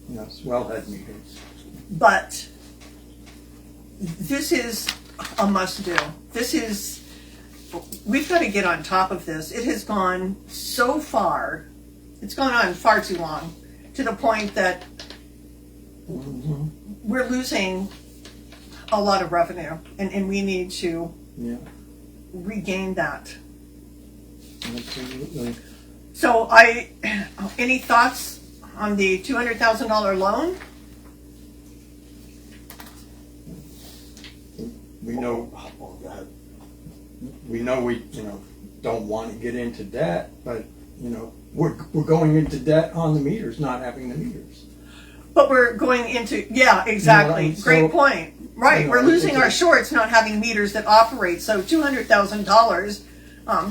Yes, wellhead meters. But this is a must-do. We've got to get on top of this. It has gone so far. It's gone on far too long, to the point that we're losing a lot of revenue, and we need to regain that. Absolutely. So any thoughts on the $200,000 loan? We know Oh, go ahead. we don't want to get into debt, but we're going into debt on the meters, not having the meters. But we're going into, yeah, exactly. Yeah, so- Great point. Right, we're losing our it's- shorts not having meters that operate. So $200,000,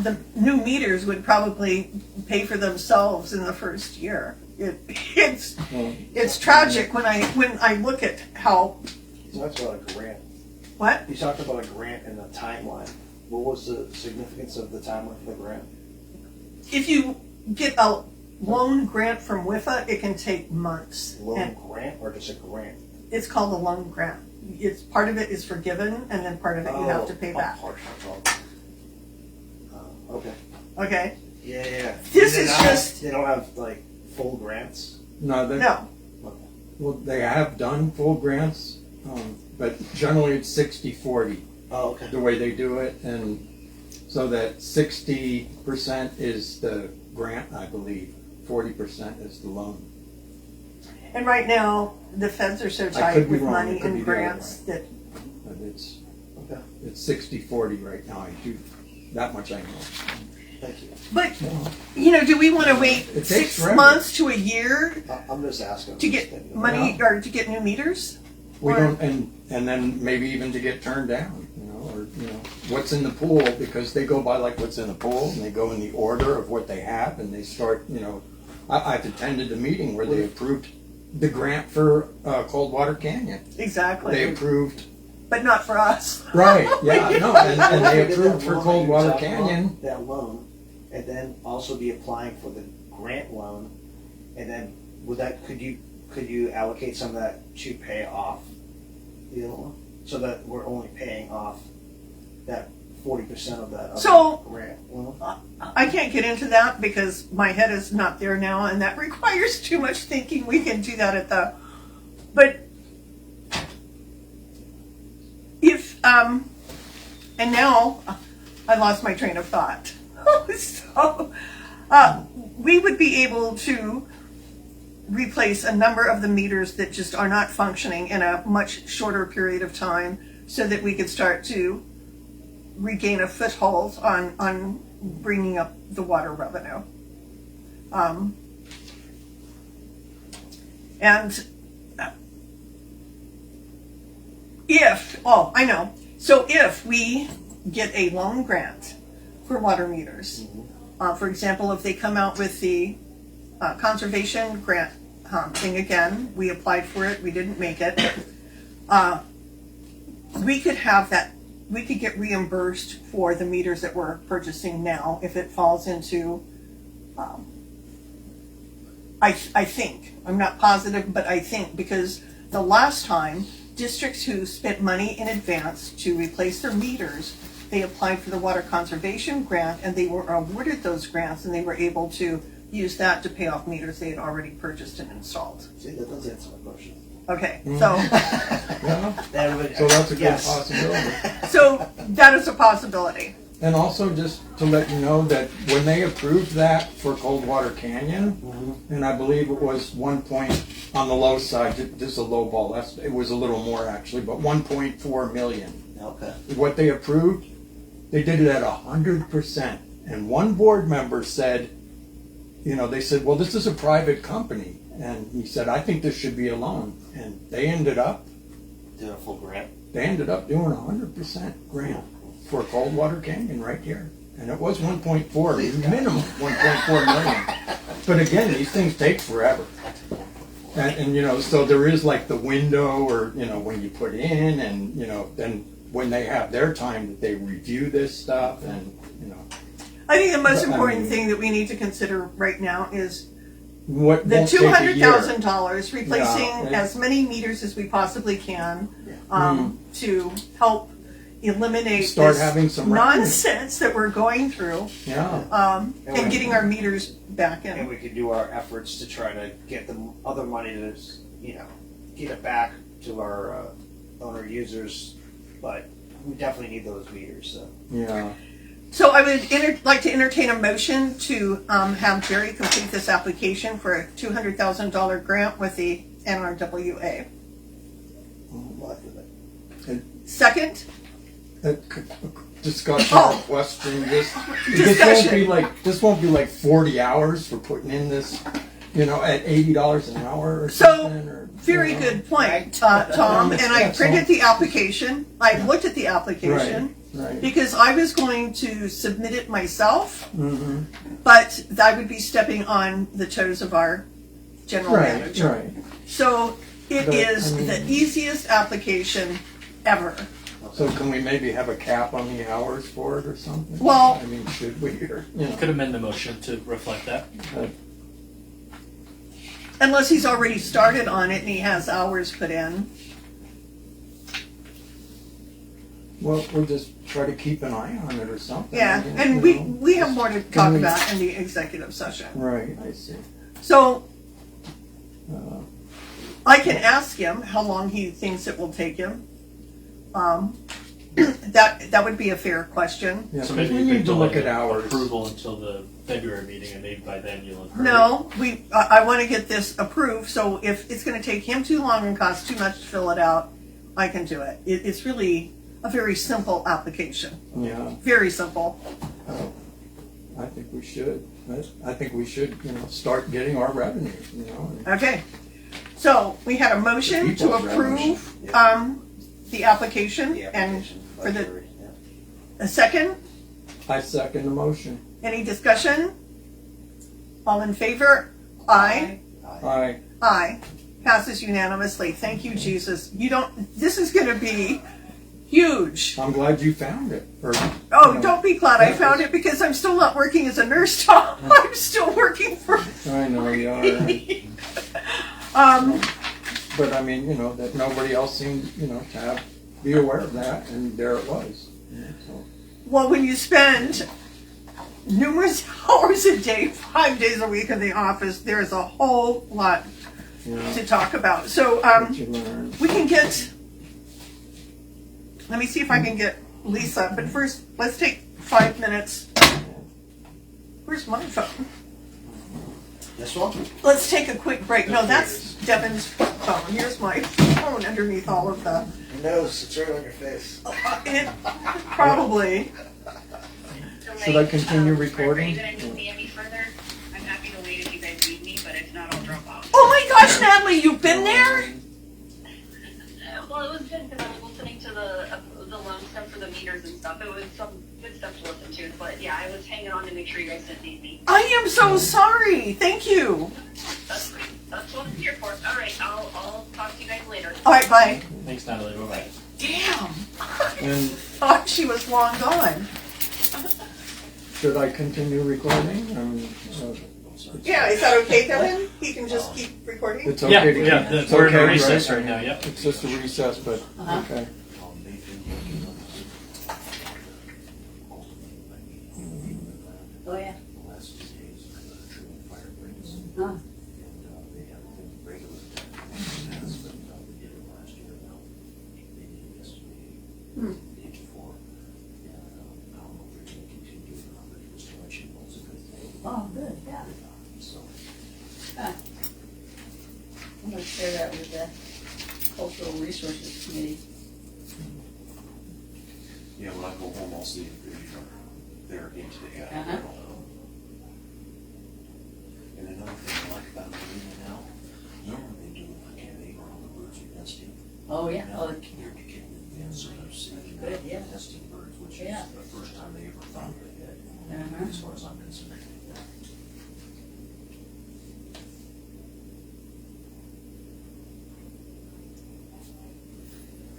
the new meters would probably pay for themselves in the first year. It's tragic when I look at how, You talked about a grant. what? You talked about a grant and a timeline. What was the significance of the timeline for the grant? If you get a loan grant from WIFA, it can take months. Loan And grant or just a grant? it's called a loan grant. It's part of it is forgiven, and then part of it you have to pay back. Okay. Okay? Yeah. This They is don't have- just- They don't have like full grants. No, No. well, they have done full grants, but generally it's 60-40 Oh, okay. the way they do it, and so that 60% is the grant, I believe, 40% is the loan. And right now, the feds are so I tight could be with wrong. money It could and be the other grants that, But it's Okay. 60-40 right now. I do that much I know. Thank you. but, do we want to wait It takes 6 forever. months to a year I'm just asking. to get money or to get new meters? We Or- don't, and then maybe even to get turned down, or what's in the pool, because they go by like what's in the pool, and they go in the order of what they have, and they start, I've attended a meeting where they approved the grant for Coldwater Canyon. Exactly. They approved, But not for us. right, yeah, no, and they Did approved that for loan Coldwater that you're talking Canyon. about, that loan, and then also be applying for the grant loan, and then could you allocate some of that to pay off the other one, so that we're only paying off that 40% of that other So- grant loan? I can't get into that because my head is not there now, and that requires too much thinking. We can do that but if, and now I lost my train of thought. So, we would be able to replace a number of the meters that just are not functioning in a much shorter period of time so that we could start to regain a foothold on bringing up the water revenue. And if we get a loan grant for water meters, for example, if they come out with the conservation grant thing again, we applied for it, we didn't make it, we could have that. We could get reimbursed for the meters that we're purchasing now if it falls into I think, I'm not positive, but I think, because the last time, districts who spent money in advance to replace their meters, they applied for the water conservation grant, and they were awarded those grants, and they were able to use that to pay off meters they had already purchased and installed. See, that does answer my question. Okay, so, Yeah, That would, so that's a good yes. possibility. so that is a possibility. And also, just to let you know that when they approved that for Coldwater Canyon, and I believe it was 1 point on the low side, just a low ball, it was a little more actually, but 1.4 million. Okay. What they approved, they did it at 100%. And one board member said, they said, well, this is a private company. And he said, I think this should be a loan. And they ended up Do a full grant. doing 100% grant for Coldwater Canyon right here. And it was 1.4, minimum 1.4 million. But again, these things take forever. And so there is like the window, or, when you put in, and, then when they have their time that they review this stuff, and, I think the most But, I important mean- thing that we need to consider right now is what the won't take a year. $200,000, replacing Yeah. as many meters as we possibly can, Mm-hmm. to help eliminate Start this having some revenue. nonsense that we're going through, Yeah. and getting our meters back And in. we could do our efforts to try to get the other money to, get it back to our owner users. But we definitely need those meters, so. Yeah. So I would like to entertain a motion to have Jerry complete this application for a $200,000 grant with the NRWA. Second? Discussion or Oh. question. This Discussion. won't be like 40 hours for putting in this, at $80 an hour or So, something. Or, very good point, Tom. And I printed the application. I looked at the application Right. because I was going to submit it myself, Mm-hmm. but I would be stepping on the toes of our general Right. manager. Right. So it But, is I mean- the easiest application ever. So can we maybe have a cap on the hours for it or something? Well- I mean, should we? Or, Could amend the motion to reflect that. Unless he's already started on it and he has hours put in. Well, we'll just try to keep an eye on it or something. Yeah, I mean, and we have more to talk Can we- about in the executive session. Right. I see. So Uh, I can ask him how long he thinks it will take him. That would be a fair question. yeah. So 'cause maybe we you need could to look delay at hours. approval until the February meeting, and maybe by then you'll have heard. No, I want to get this approved, so if it's going to take him too long and cost too much to fill it out, I can do it. It's really a very simple application, Yeah. very simple. I think we should. I think we should, start getting our revenue. Okay, so we had a motion to People's approve the application, The and application. for the- budget, yeah. a second. I second the motion. Any discussion? All in favor? Aye. Aye. Aye. Passes unanimously. Thank you, Jesus. This is going to be huge. I'm glad you found it. Oh, don't be glad I found it, because I'm still not working as a nurse, Tom. I'm still working for I know you are. But I mean, that nobody else seemed, to be aware of that, and there it was. So. Well, when you spend numerous hours a day, 5 days a week in the office, there's a whole lot Yeah. to talk about. So What you learn. we can get, let me see if I can get Lisa, but first, let's take 5 minutes. Where's my phone? This one? Let's take a quick break. No, that's Devin's phone. Here's my phone underneath all of the, Your nose, it's right on your face. it, probably. Should I continue Are recording? you gonna need me any further? I'm happy to wait if you guys need me, but if not, I'll drop off. Oh my gosh, Natalie, you've been there? Well, it was good because I was listening to the loan stuff for the meters and stuff. It was some good stuff to listen to. But yeah, I was hanging on to make sure you guys didn't need me. I am so sorry. Thank you. That's what I'm here for. All right, I'll talk to you guys later. All right, bye. Thanks, Natalie. Bye-bye. Damn. And Thought she was long gone. should I continue recording? Yeah, is that okay, Kevin? He can just keep recording? It's Yeah, okay to yeah, keep, it's we're in a okay, recess right? right now, yep. It's just a recess, but, Uh-huh. okay. Oh, yeah. The last 2 days, trimming fire breaks. Huh. And they haven't been regular time past, but they did it last year. Now they did it yesterday, Hmm. the day before. And I don't know if they're going to continue or not, but it was too much. It was a good thing. Oh, good, yeah. So, I'm gonna share that with the Cultural Resources Committee. yeah, when I go home, I'll see if they're there again today. I Uh-huh. don't know. And another thing I like about Marina now, normally they do like an egg on the birds are nesting. Oh, yeah. Now Oh, they're getting advanced, so they're seeing Good, yeah. nesting birds, which is Yeah. the first time they ever thought they had, uh-huh. as far as I'm concerned.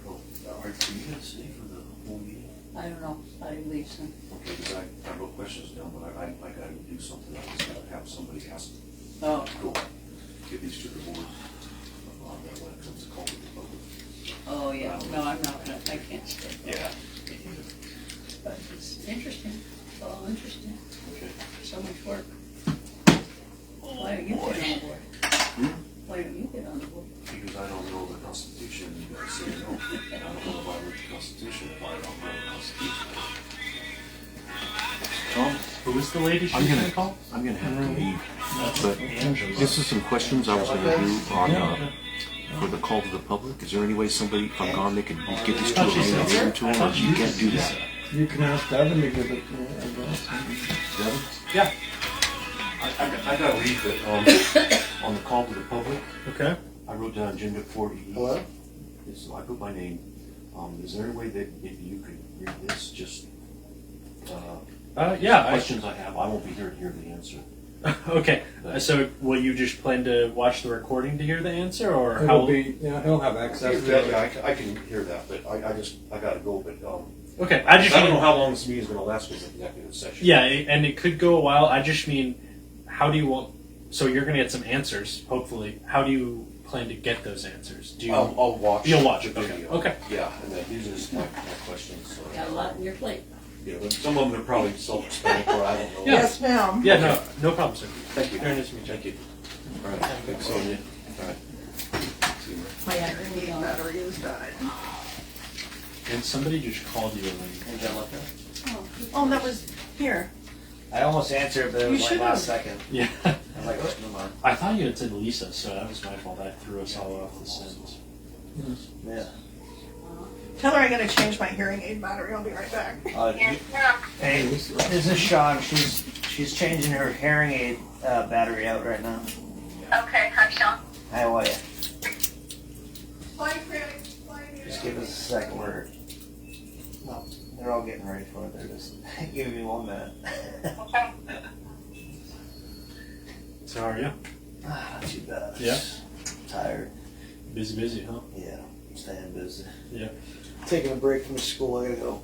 Oh, are you gonna stay for the whole meeting? I don't know, I believe so. Okay, because I wrote questions down, but I gotta do something, I was gonna have somebody ask, Oh, go, give these to the board, when it comes to calling the public. oh, yeah, no, I'm not gonna, I can't stay. Yeah. But it's interesting, it's all interesting, Okay. so much work. Why don't you get on the board? Why don't you get on the board? Because I don't know the Constitution, and you guys say no. I don't know if I read the Constitution, if I don't know the Constitution. Tom, Who was the lady she I'm was gonna- gonna call? I'm gonna have to leave, That's but Angela. this is some questions I was gonna do on, for the call to the public. Is there any way somebody, if I'm gone, they could give these to I thought she them and said- give them to them, or you can't do that? You can ask Devin to give it, I guess. Devin? Yeah. I gotta leave, but, on the call to the public, Okay. I wrote down agenda 40E. Hello? So I put my name. Is there any way that maybe you could read this, just, Yeah. questions I have, I won't be here to hear the answer. Okay. So will you just plan to watch the recording to hear the answer, or how? It'll be, yeah, he'll have access to it. I can hear that, but I gotta go, but, Okay. I just I don't know mean, how long this meeting's gonna last with the executive session. yeah, and it could go a while. I just mean, how do you want? So you're gonna get some answers, hopefully. How do you plan to get those ansers? Do you? I'll watch. You'll watch the it. Okay. video. Okay. Yeah, and then these are just my questions. So, Got a lot on your plate. yeah, but some of them are probably self-explanatory, I don't know. Yeah. Yes, ma'am. Yeah. No problem, sir. Thank you. Very nice to meet you. Thank you. All right, thanks, Sonia. All right. See you. Oh, yeah, bring me on. Battery is died. And somebody just called you. Angelica? Oh, and that was here. I almost answered, but it You was like should've. last second. Yeah. I was like, oh, never mind. I thought you had said Lisa, so that was my fault. I threw us all off the scent. Yeah. Tell her I gotta change my hearing aid battery. I'll be right back. Hey, this is Sean. She's changing her hearing aid battery out right now. Okay, hi, Sean. How are you? Bye, Craig. Bye, Just give us a second. No, they're all getting ready for it. They're just give me 1 minute. Okay. So how are you? Not too bad. Yeah? Tired. Busy, huh? Yeah, staying busy. Yeah. Taking a break from school. I gotta go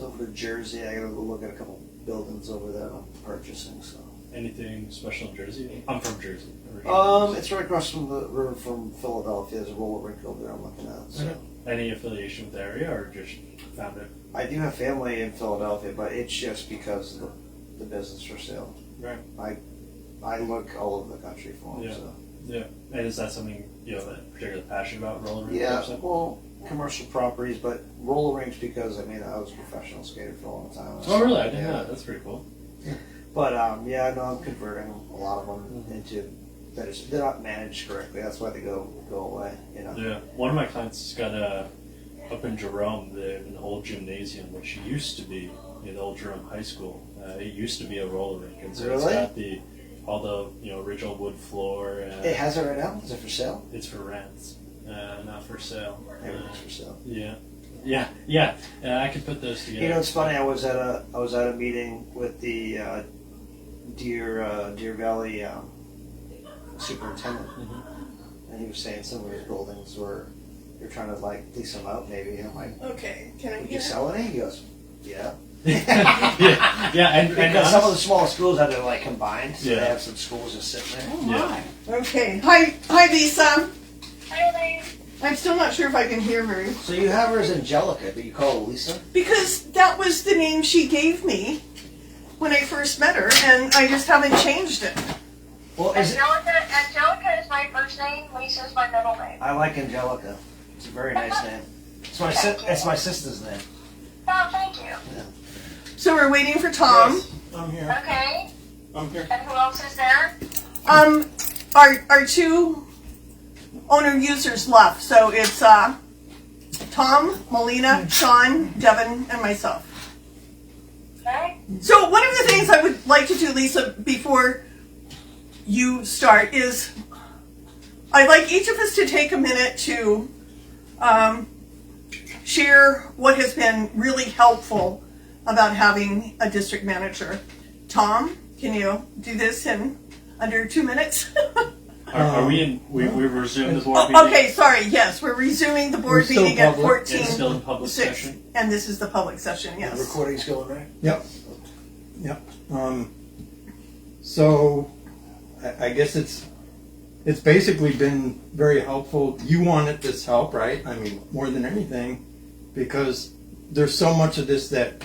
over to Jersey. I gotta go look at a couple buildings over there I'm purchasing. So. Anything special in Jersey? I'm from Jersey. originally. It's right across from the river from Philadelphia. There's a roller rink over there I'm looking at. So. Okay. Any affiliation with the area, or just found it? I do have family in Philadelphia, but it's just because of the business for sale. Right. I look all over the country for them. Yeah. So. Yeah. And is that something you know that particularly passionate about, roller rink? Yeah, or something? well, commercial properties, but roller rinks because I was a professional skater for a long time. Oh, really? I didn't Yeah. know that. That's pretty cool. But yeah, no, I'm converting a lot of them into that. They're not managed correctly. That's why they go away. You know. Yeah. One of my clients got up in Jerome, they have an old gymnasium, which used to be the old Jerome High School. It used to be a roller rink, and so it's Really? got all the original wood floor. It has it right now. Is it for sale? It's for rent, not for sale. Everything's for sale. Yeah. I could put those together. You know, it's funny. I was at a meeting with the Deer Valley superintendent, and he was saying some of his buildings were they're trying to like lease them out maybe. And I'm like, Okay, can I would hear? you sell any? He goes, yeah. and Because some of the smaller schools have to like combined, so Yeah. they have some schools just sitting there. Oh my. Okay. Hi, Lisa. Hi, Elaine. I'm still not sure if I can hear very So you have her as Angelica, but you call her Lisa? because that was the name she gave me when I first met her, and I just haven't changed it. Well, is it? Angelica is my first name. Lisa is my middle name. I like Angelica. It's a very nice name. It's my sister's name. Oh, thank you. So we're waiting for Tom. Yes, I'm here. Okay. I'm here. And who else is there? Our two owner users left, so it's Tom, Melina, Sean, Devin, and myself. Okay. So one of the things I would like to do, Lisa, before you start is I'd like each of us to take a minute to share what has been really helpful about having a district manager. Tom, can you do this in under 2 minutes? Are we in? We resumed the board meeting. Okay, sorry. Yes, we're resuming the board We're still meeting at public. 14. It's still in public session. And this is the public session. The Yes. recording's going right? Yep. So I guess it's basically been very helpful. You wanted this help, right? I mean, more than anything, because there's so much of this that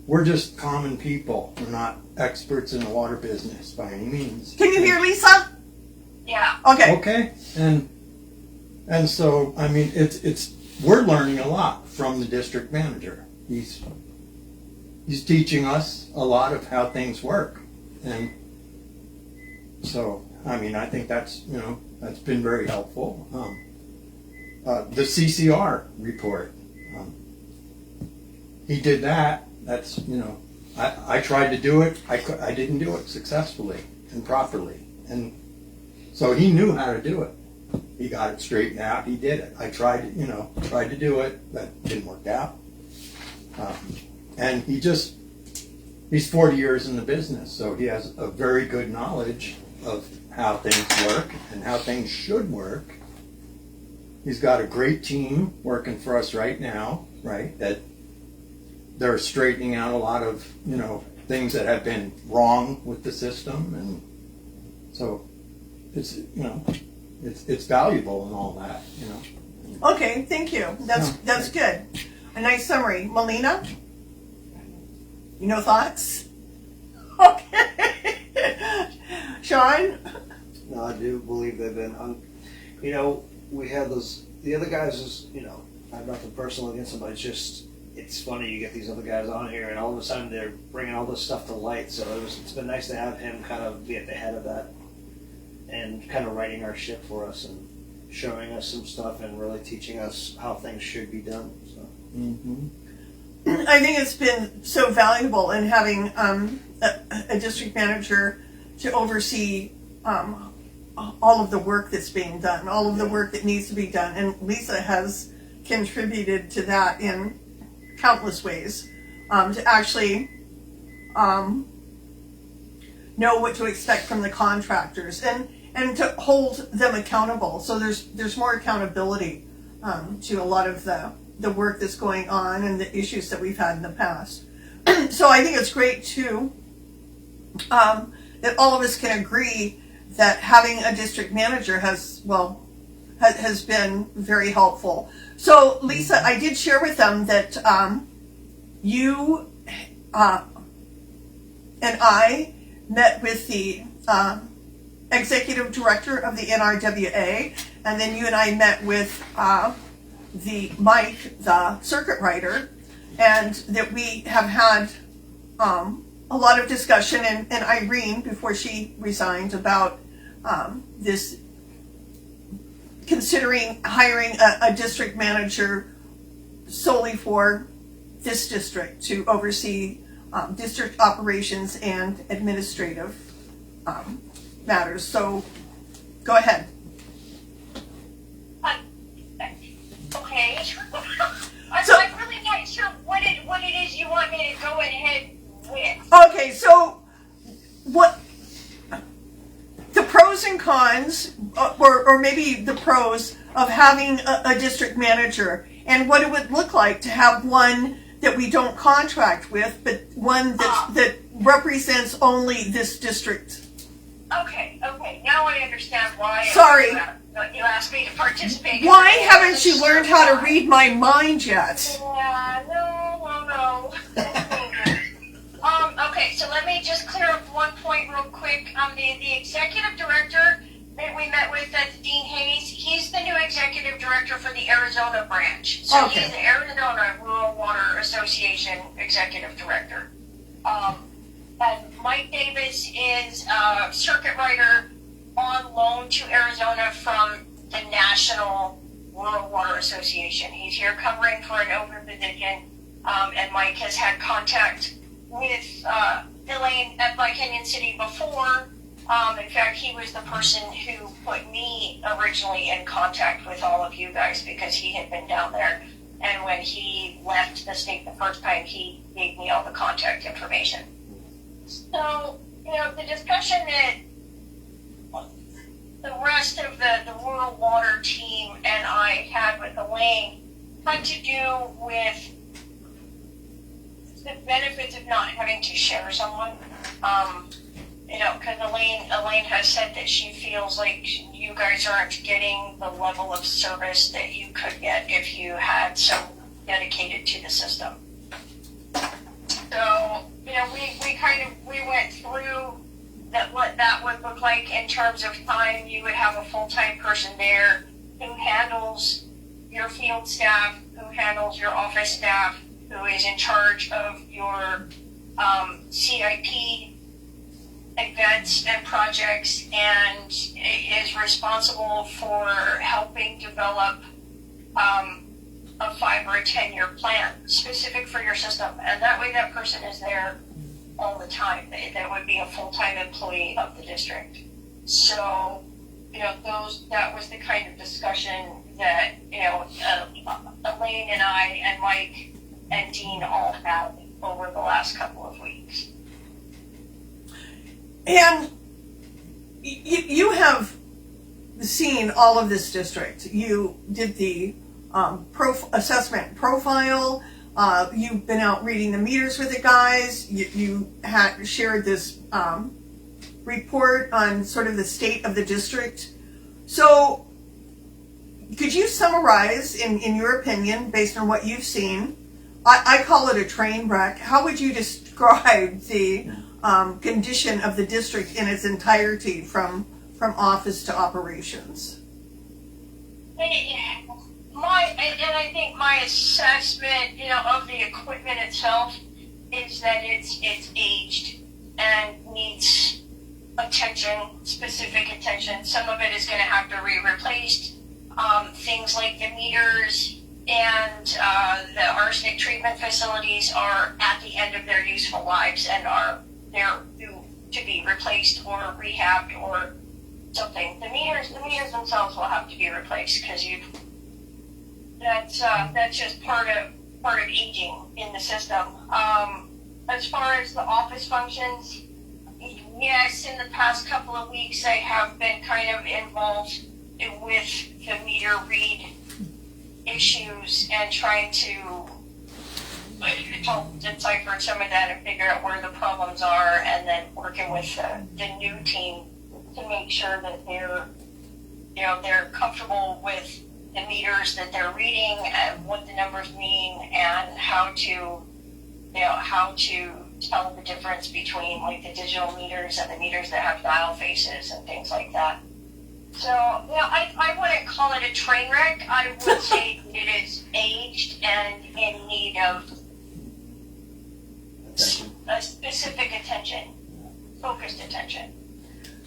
we're just common people. We're not experts in the water business by any means. Can you hear Lisa? Yeah. Okay. Okay, and so I mean it's we're learning a lot from the district manager. He's teaching us a lot of how things work, and so I mean I think that's been very helpful. The CCR report, he did that. That's I tried to do it. I didn't do it successfully and properly, and so he knew how to do it. He got it straightened out. He did it. I tried to do it, but it didn't work out. And he's 40 years in the business, so he has a very good knowledge of how things work and how things should work. He's got a great team working for us right now, right? That they're straightening out a lot of, things that have been wrong with the system, and so it's valuable and all that, Okay. Thank you. That's good. A nice summary. Melina, thoughts? Okay. Sean. No, I do believe they've been. We had the other guys is, I have nothing personal against them, but it's funny you get these other guys on here and all of a sudden they're bringing all this stuff to light. So it's been nice to have him kind of be at the head of that and kind of writing our ship for us and showing us some stuff and really teaching us how things should be done. So. Mm-hmm. I think it's been so valuable in having a district manager to oversee all of the work that's being done, all of the work that needs to be done. And Lisa has contributed to that in countless ways, to actually know what to expect from the contractors and to hold them accountable. So there's more accountability to a lot of the work that's going on and the issues that we've had in the past. So I think it's great too that all of us can agree that having a district manager has been very helpful. So Lisa, I did share with them that you and I met with the executive director of the NRWA, and then you and I met with Mike, the circuit rider, and that we have had a lot of discussion, and Irene, before she resigned, about this, considering hiring a district manager solely for this district to oversee district operations and administrative matters. So go ahead. Okay. So- I'm really not sure what it is you want me to go ahead with. Okay, so what the pros and cons, or maybe the pros of having a district manager, and what it would look like to have one that we don't contract with, but one that represents only this district. Okay, now I understand why. Sorry. You asked me to participate. Why haven't you learned how to read my mind yet? Yeah, no. Okay, so let me just clear up one point real quick. The executive director that we met with, that's Dean Hayes, he's the new executive director for the Arizona branch. So Okay. he's the Arizona Rural Water Association executive director. And Mike Davis is a circuit rider on loan to Arizona from the National Rural Water Association. He's here covering for an open position, and Mike has had contact with Elaine at Black Canyon City before. In fact, he was the person who put me originally in contact with all of you guys because he had been down there. And when he left the state the first time, he gave me all the contact information. So, the discussion that the rest of the rural water team and I had with Elaine had to do with the benefits of not having to share someone. Because Elaine has said that she feels like you guys aren't getting the level of service that you could get if you had someone dedicated to the system. So, we went through what that would look like in terms of time. You would have a full-time person there who handles your field staff, who handles your office staff, who is in charge of your CIP events and projects, and is responsible for helping develop a 5 or a 10-year plan specific for your system. And that way that person is there all the time. That would be a full-time employee of the district. So, that was the kind of discussion that, Elaine and I and Mike and Dean all had over the last couple of weeks. And you have seen all of this district. You did the assessment profile. You've been out reading the meters with the guys. You had shared this report on sort of the state of the district. So could you summarize, in your opinion, based on what you've seen, I call it a train wreck, how would you describe the condition of the district in its entirety from office to operations? I think my assessment, of the equipment itself is that it's aged and needs attention, specific attention. Some of it is going to have to be replaced. Things like the meters and the arsenic treatment facilities are at the end of their useful lives and are there to be replaced or rehabbed or something. The meters themselves will have to be replaced because that's just part of aging in the system. As far as the office functions, yes, in the past couple of weeks I have been kind of involved with the meter read issues and trying to help decipher some of that and figure out where the problems are, and then working with the new team to make sure that they're comfortable with the meters that they're reading and what the numbers mean and how to tell the difference between like the digital meters and the meters that have dial faces and things like that. So, I wouldn't call it a train wreck. I would say it is aged and in need of a specific attention, focused attention.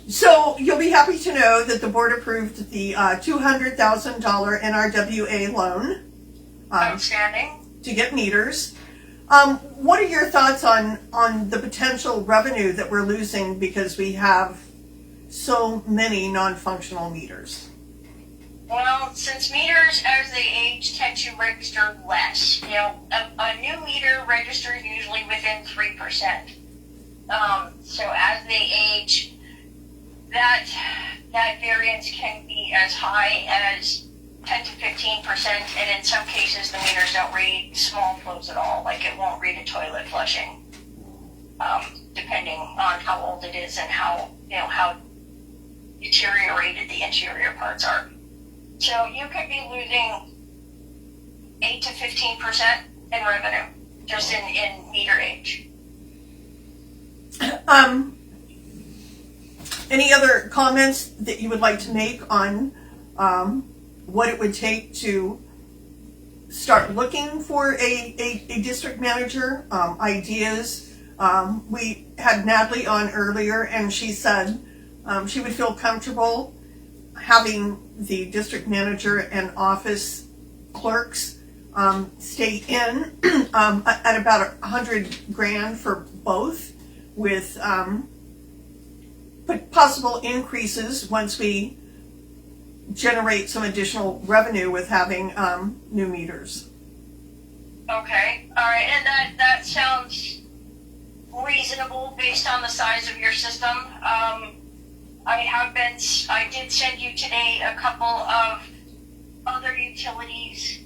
So you'll be happy to know that the board approved the $200,000 NRWA loan Outstanding. to get meters. What are your thoughts on the potential revenue that we're losing because we have so many non-functional meters? Well, since meters as they age tend to register less, a new meter registers usually within 3%. So as they age, that variance can be as high as 10 to 15%, and in some cases the meters don't read small flows at all, like it won't read a toilet flushing, depending on how old it is and how deteriorated the interior parts are. So you could be losing 8 to 15% in revenue just in meter age. Any other comments that you would like to make on what it would take to start looking for a district manager? Ideas? We had Natalie on earlier, and she said she would feel comfortable having the district manager and office clerks stay in at about $100,000 for both, with possible increases once we generate some additional revenue with having new meters. Okay, all right, and that sounds reasonable based on the size of your system. I did send you today a couple of other utilities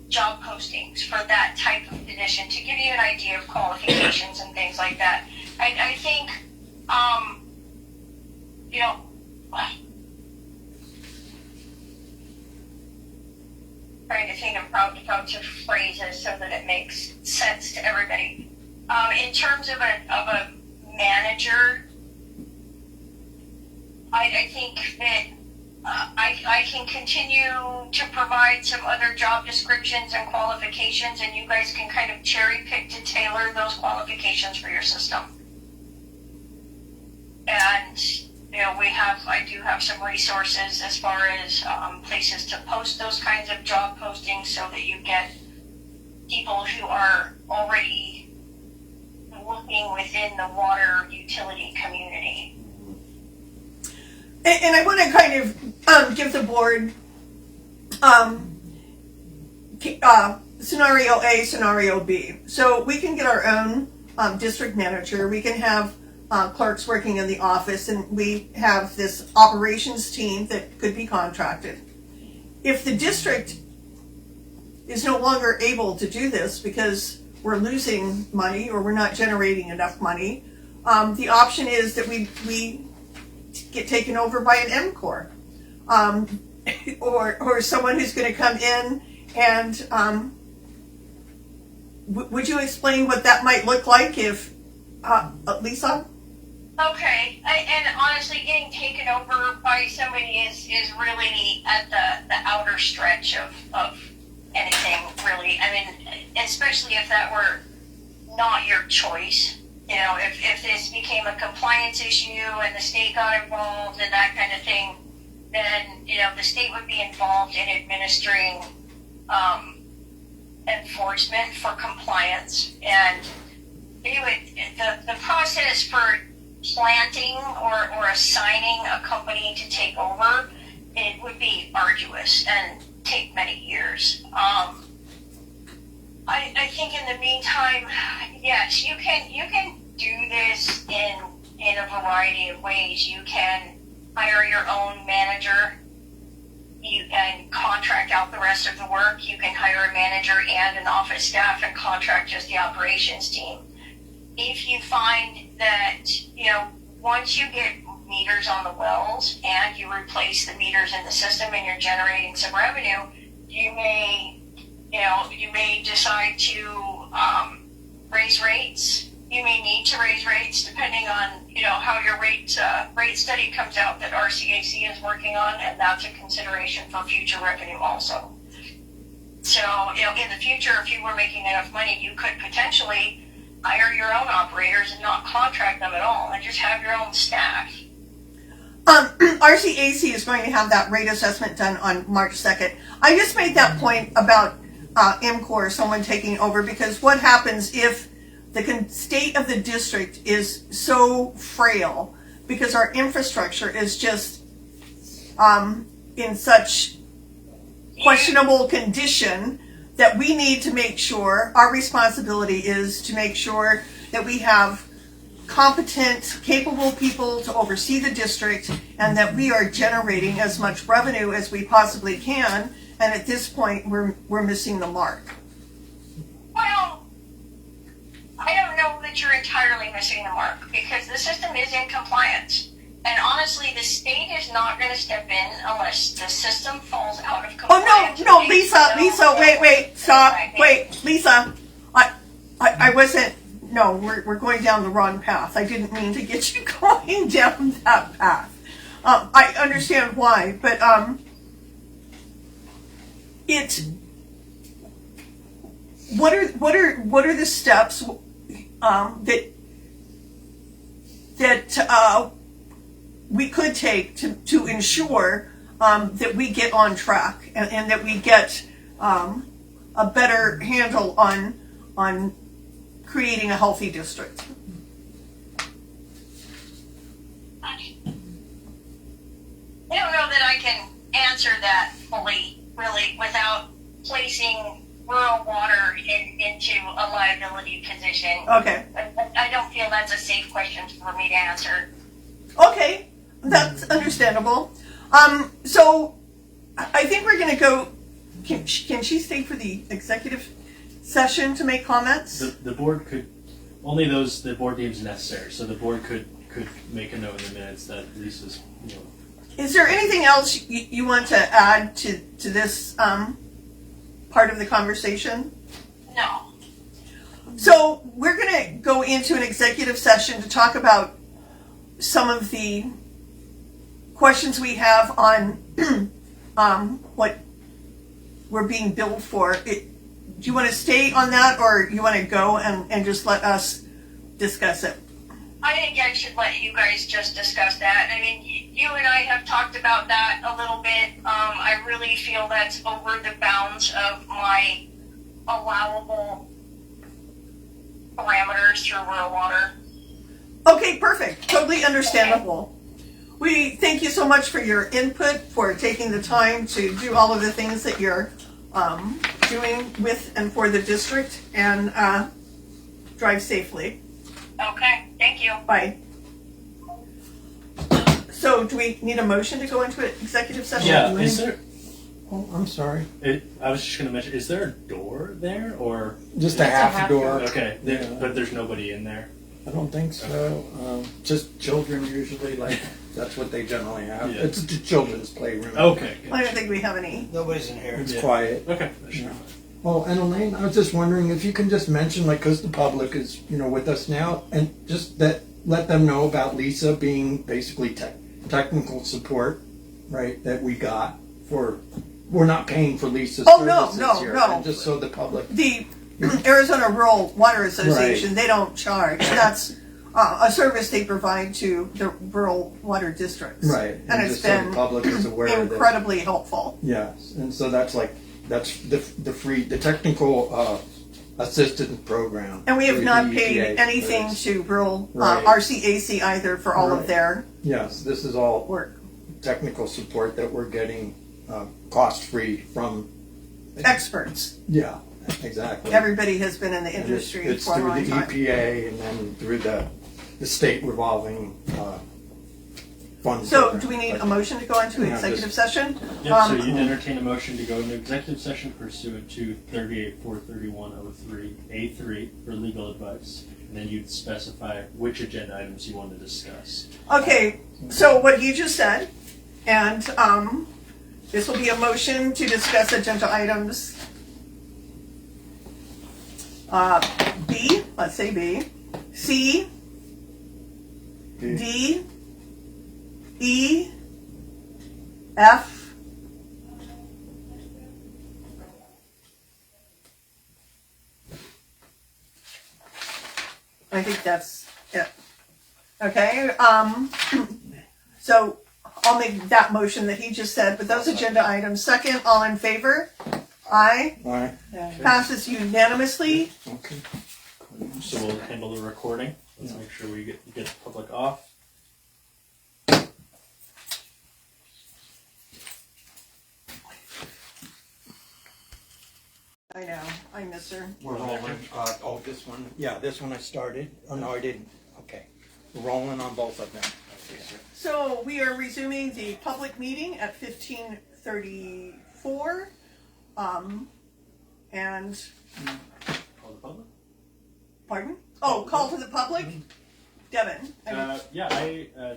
job postings for that type of position to give you an idea of qualifications and things like that. I think, trying to think of how to phrase this so that it makes sense to everybody. In terms of a manager, I think that I can continue to provide some other job descriptions and qualifications, and you guys can kind of cherry pick to tailor those qualifications for your system. And I do have some resources as far as places to post those kinds of job postings so that you get people who are already looking within the water utility community. And I want to kind of give the board scenario A, scenario B. So we can get our own district manager. We can have clerks working in the office, and we have this operations team that could be contracted. If the district is no longer able to do this because we're losing money or we're not generating enough money, the option is that we get taken over by an M-Corps, or someone who's going to come in and would you explain what that might look like if Lisa? Okay, and honestly, getting taken over by somebody is really at the outer stretch of anything, really. I mean, especially if that were not your choice. If this became a compliance issue and the state got involved and that kind of thing, then, the state would be involved in administering enforcement for compliance. And the process for planting or assigning a company to take over, it would be arduous and take many years. I think in the meantime, yes, you can do this in a variety of ways. You can hire your own manager. You can contract out the rest of the work. You can hire a manager and an office staff and contract just the operations team. If you find that, once you get meters on the wells and you replace the meters in the system and you're generating some revenue, you may decide to raise rates. You may need to raise rates depending on, how your rate study comes out that RCAC is working on, and that's a consideration for future revenue also. So, in the future, if you were making enough money, you could potentially hire your own operators and not contract them at all and just have your own staff. RCAC is going to have that rate assessment done on March 2nd. I just made that point about M-Corps, someone taking over, because what happens if the state of the district is so frail because our infrastructure is just in such questionable condition that we need to make sure, our responsibility is to make sure that we have competent, capable people to oversee the district, and that we are generating as much revenue as we possibly can, and at this point, we're missing the mark. Well, I don't know that you're entirely missing the mark because the system is in compliance. And honestly, the state is not going to step in unless the system falls out of compliance. Oh, no, Lisa, wait, stop, wait, Lisa, I wasn't, no, we're going down the wrong path. I didn't mean to get you going down that path. I understand why, but, what are the steps, that we could take to ensure that we get on track and that we get a better handle on creating a healthy district? I don't know that I can answer that fully, really, without placing rural water into a liability position. Okay. I don't feel that's a safe question for me to answer. Okay, that's understandable. So I think we're going to go. Can she stay for the executive session to make comments? The board could, only those the board deems necessary, so the board could make a note in the minutes that Lisa's, Is there anything else you want to add to this part of the conversation? No. So we're going to go into an executive session to talk about some of the questions we have on what we're being billed for. Do you want to stay on that, or you want to go and just let us discuss it? I think I should let you guys just discuss that. I mean, you and I have talked about that a little bit. I really feel that's over the bounds of my allowable parameters through rural water. Okay, perfect. Totally understandable. We thank you so much for your input, for taking the time to do all of the things that you're doing with and for the district, and drive safely. Okay, thank you. Bye. So do we need a motion to go into an executive session? Yeah, is there, Oh, I'm sorry. I was just going to mention, is there a door there, or? Just a half door. Okay, Yeah. but there's nobody in there? I don't think so. Just children usually, like, that's what they generally have. Yeah. It's the children's playroom. Okay, I don't think we have any. Nobody's in here. It's Yeah. quiet. okay. That should be Yeah. fine. Oh, and Elaine, I was just wondering if you can just mention, like, because the public is, with us now, and just let them know about Lisa being basically technical support, right, that we got we're not paying for Lisa's Oh, no, services here. no. And just so the public. The Arizona Rural Water Association, they don't charge. That's a service they provide to the rural water districts. Right. And it's just so the been public is aware that. incredibly helpful. Yes, and so that's the technical assistance program. And we have through not the paid EPA. anything to rural Right. RCAC either for all of Right. their Yes, this is all work. technical support that we're getting cost-free from. Experts. Yeah, exactly. Everybody has been in the And industry it's for a through long the time. EPA and then through the state revolving fund. So program. do we need a motion to go into Yeah, executive session? Yep, so you'd entertain a motion to go into executive session pursuant to 38-431-03A3 for legal advice. And then you'd specify which agenda items you want to discuss. Okay, so what you just said, and this will be a motion to discuss agenda items B, let's say B, C, D, E, F, I think that's it. Okay, so I'll make that motion that he just said, but those agenda items. Second, all in favor? Aye. All right, Passes unanimously. okay. So we'll handle the recording. Let's make sure we get the public off. I know, I miss her. We're rolling. This one. Yeah, this one I started. Oh, no, I didn't. Okay. rolling on both of them. Okay, sir. So we are resuming the public meeting at 15:34. And, Call the public? pardon? Oh, call to the public? Devin.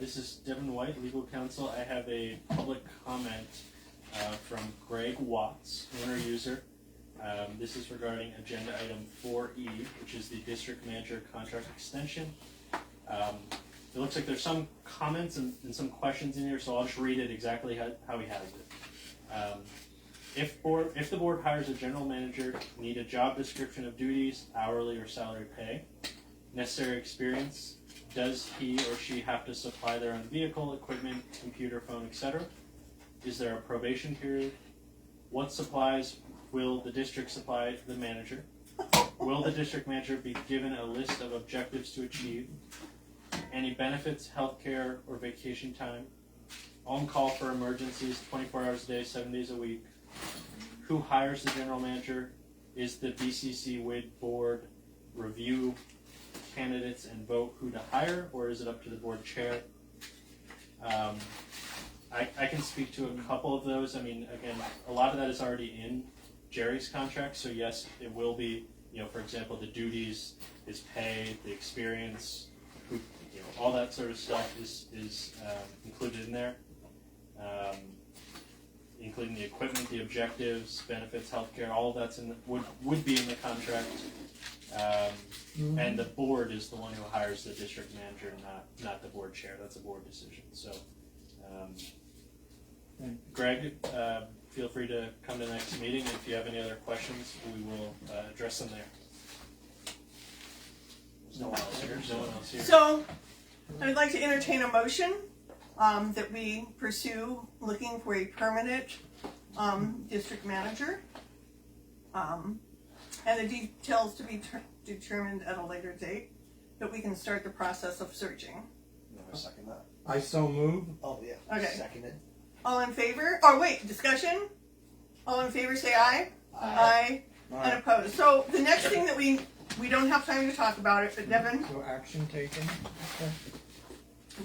This is Devin White, legal counsel. I have a public comment from Greg Watts, owner user. This is regarding agenda item 4E, which is the district manager contract extension. It looks like there's some comments and some questions in here, so I'll just read it exactly how he has it. If the board hires a general manager, need a job description of duties, hourly or salary pay, necessary experience, does he or she have to supply their own vehicle, equipment, computer, phone, etc.? Is there a probation period? What supplies will the district supply the manager? Will the district manager be given a list of objectives to achieve? Any benefits, health care, or vacation time? On call for emergencies 24 hours a day, 7 days a week? Who hires the general manager? Is the BCCWID board review candidates and vote who to hire, or is it up to the board chair? I can speak to a couple of those. I mean, again, a lot of that is already in Jerry's contract, so yes, it will be, for example, the duties, his pay, the experience, all that sort of stuff is included in there. Including the equipment, the objectives, benefits, healthcare, all of that's would be in the contract. And the board is the one who hires the district manager, not the board chair. That's a board decision. So, Greg, feel free to come to the next meeting. If you have any other questions, we will address them there. There's no one else here. No one else here. So, I'd like to entertain a motion that we pursue looking for a permanent district manager. And the details to be determined at a later date, that we can start the process of searching. You want to second that? I so move. Oh, yeah. Okay. Seconded. All in favor? Oh, wait, discussion? All in favor, say aye. Aye. And opposed. So the next thing that we don't have time to talk about it, but Devin, So action taken. Okay.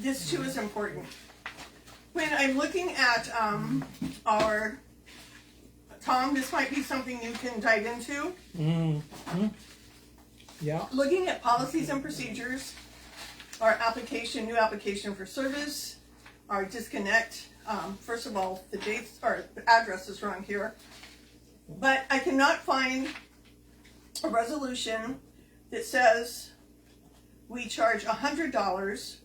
this too is important. When I'm looking at our, Tom, this might be something you can dive into. Mm-hmm. Yeah. Looking at policies and procedures, our new application for service, our disconnect. First of all, the dates or the address is wrong here, but I cannot find a resolution that says we charge $100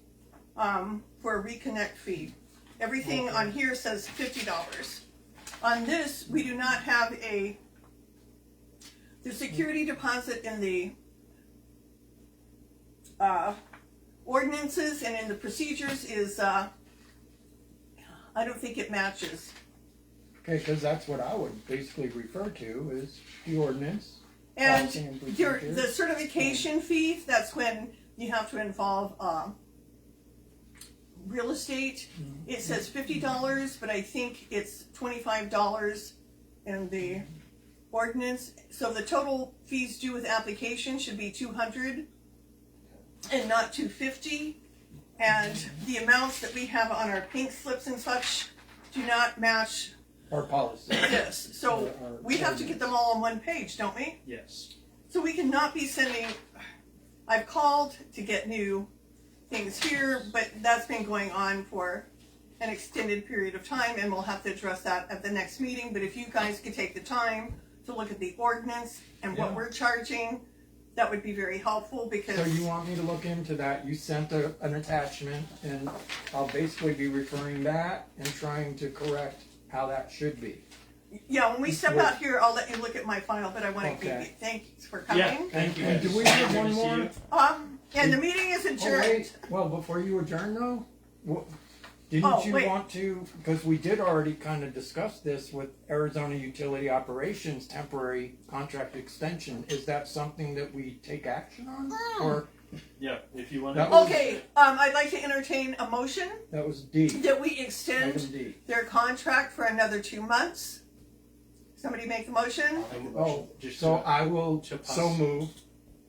for a reconnect fee. Everything on here says $50. On this, we do not have the security deposit in the ordinances and in the procedures is, I don't think it matches. Okay, because that's what I would basically refer to is the ordinance. And Policy and procedures. the certification fee, that's when you have to involve real estate. It says $50, but I think it's $25 in the ordinance. So the total fees due with application should be $200 and not $250. And the amounts that we have on our pink slips and such do not match Our policy. this. So we have to get them all on one page, don't we? Yes. So we cannot be sending, I've called to get new things here, but that's been going on for an extended period of time, and we'll have to address that at the next meeting. But if you guys could take the time to look at the ordinance and what Yeah. we're charging, that would be very helpful, because So you want me to look into that? You sent an attachment, and I'll basically be referring that and trying to correct how that should be. yeah, when we step out here, I'll let you look at my file, but I want to give Okay. you, thanks for coming. Yeah. Thank you. And guys. do we have Good one to see more? you. And the meeting is Oh, adjourned. wait. Well, before you adjourn, though, didn't you wait. want to, because we did already kind of discuss this with Arizona Utility Operations temporary contract extension. Is that something that we take action on? Or Yeah. If you want That to. was- Okay, I'd like to entertain a motion that was D, that we extend item D. their contract for another 2 months. Somebody make the motion? Oh, Just so to- I will to so move.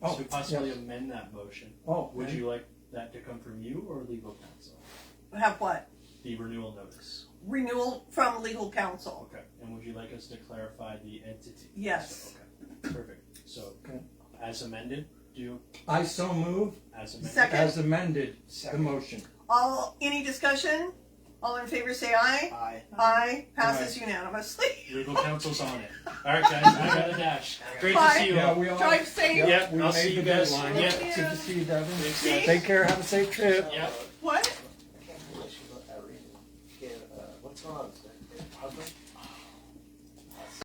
Oh, to possibly yes. amend that motion. Oh, Would and- you like that to come from you or legal counsel? Have what? The renewal notice. Renewal from legal counsel. Okay. And would you like us to clarify the entity? Yes. So, okay. Perfect. So, Okay. as amended, I so move as amended. Second. as amended the Second. motion. Any discussion? All in favor say aye. Aye. Aye. Passes unanimously. Legal counsel's on it. All right, guys. I got a dash. Great Bye. to see you Yeah, all. we all. Drive safe. Yep, we I'll made see you the guys. deadline. Yep. Thank Good you. to see you, Devin. Thanks, See? guys. Take care. Have a safe trip. Yep. What? I can't believe she let Irene get, what's going on?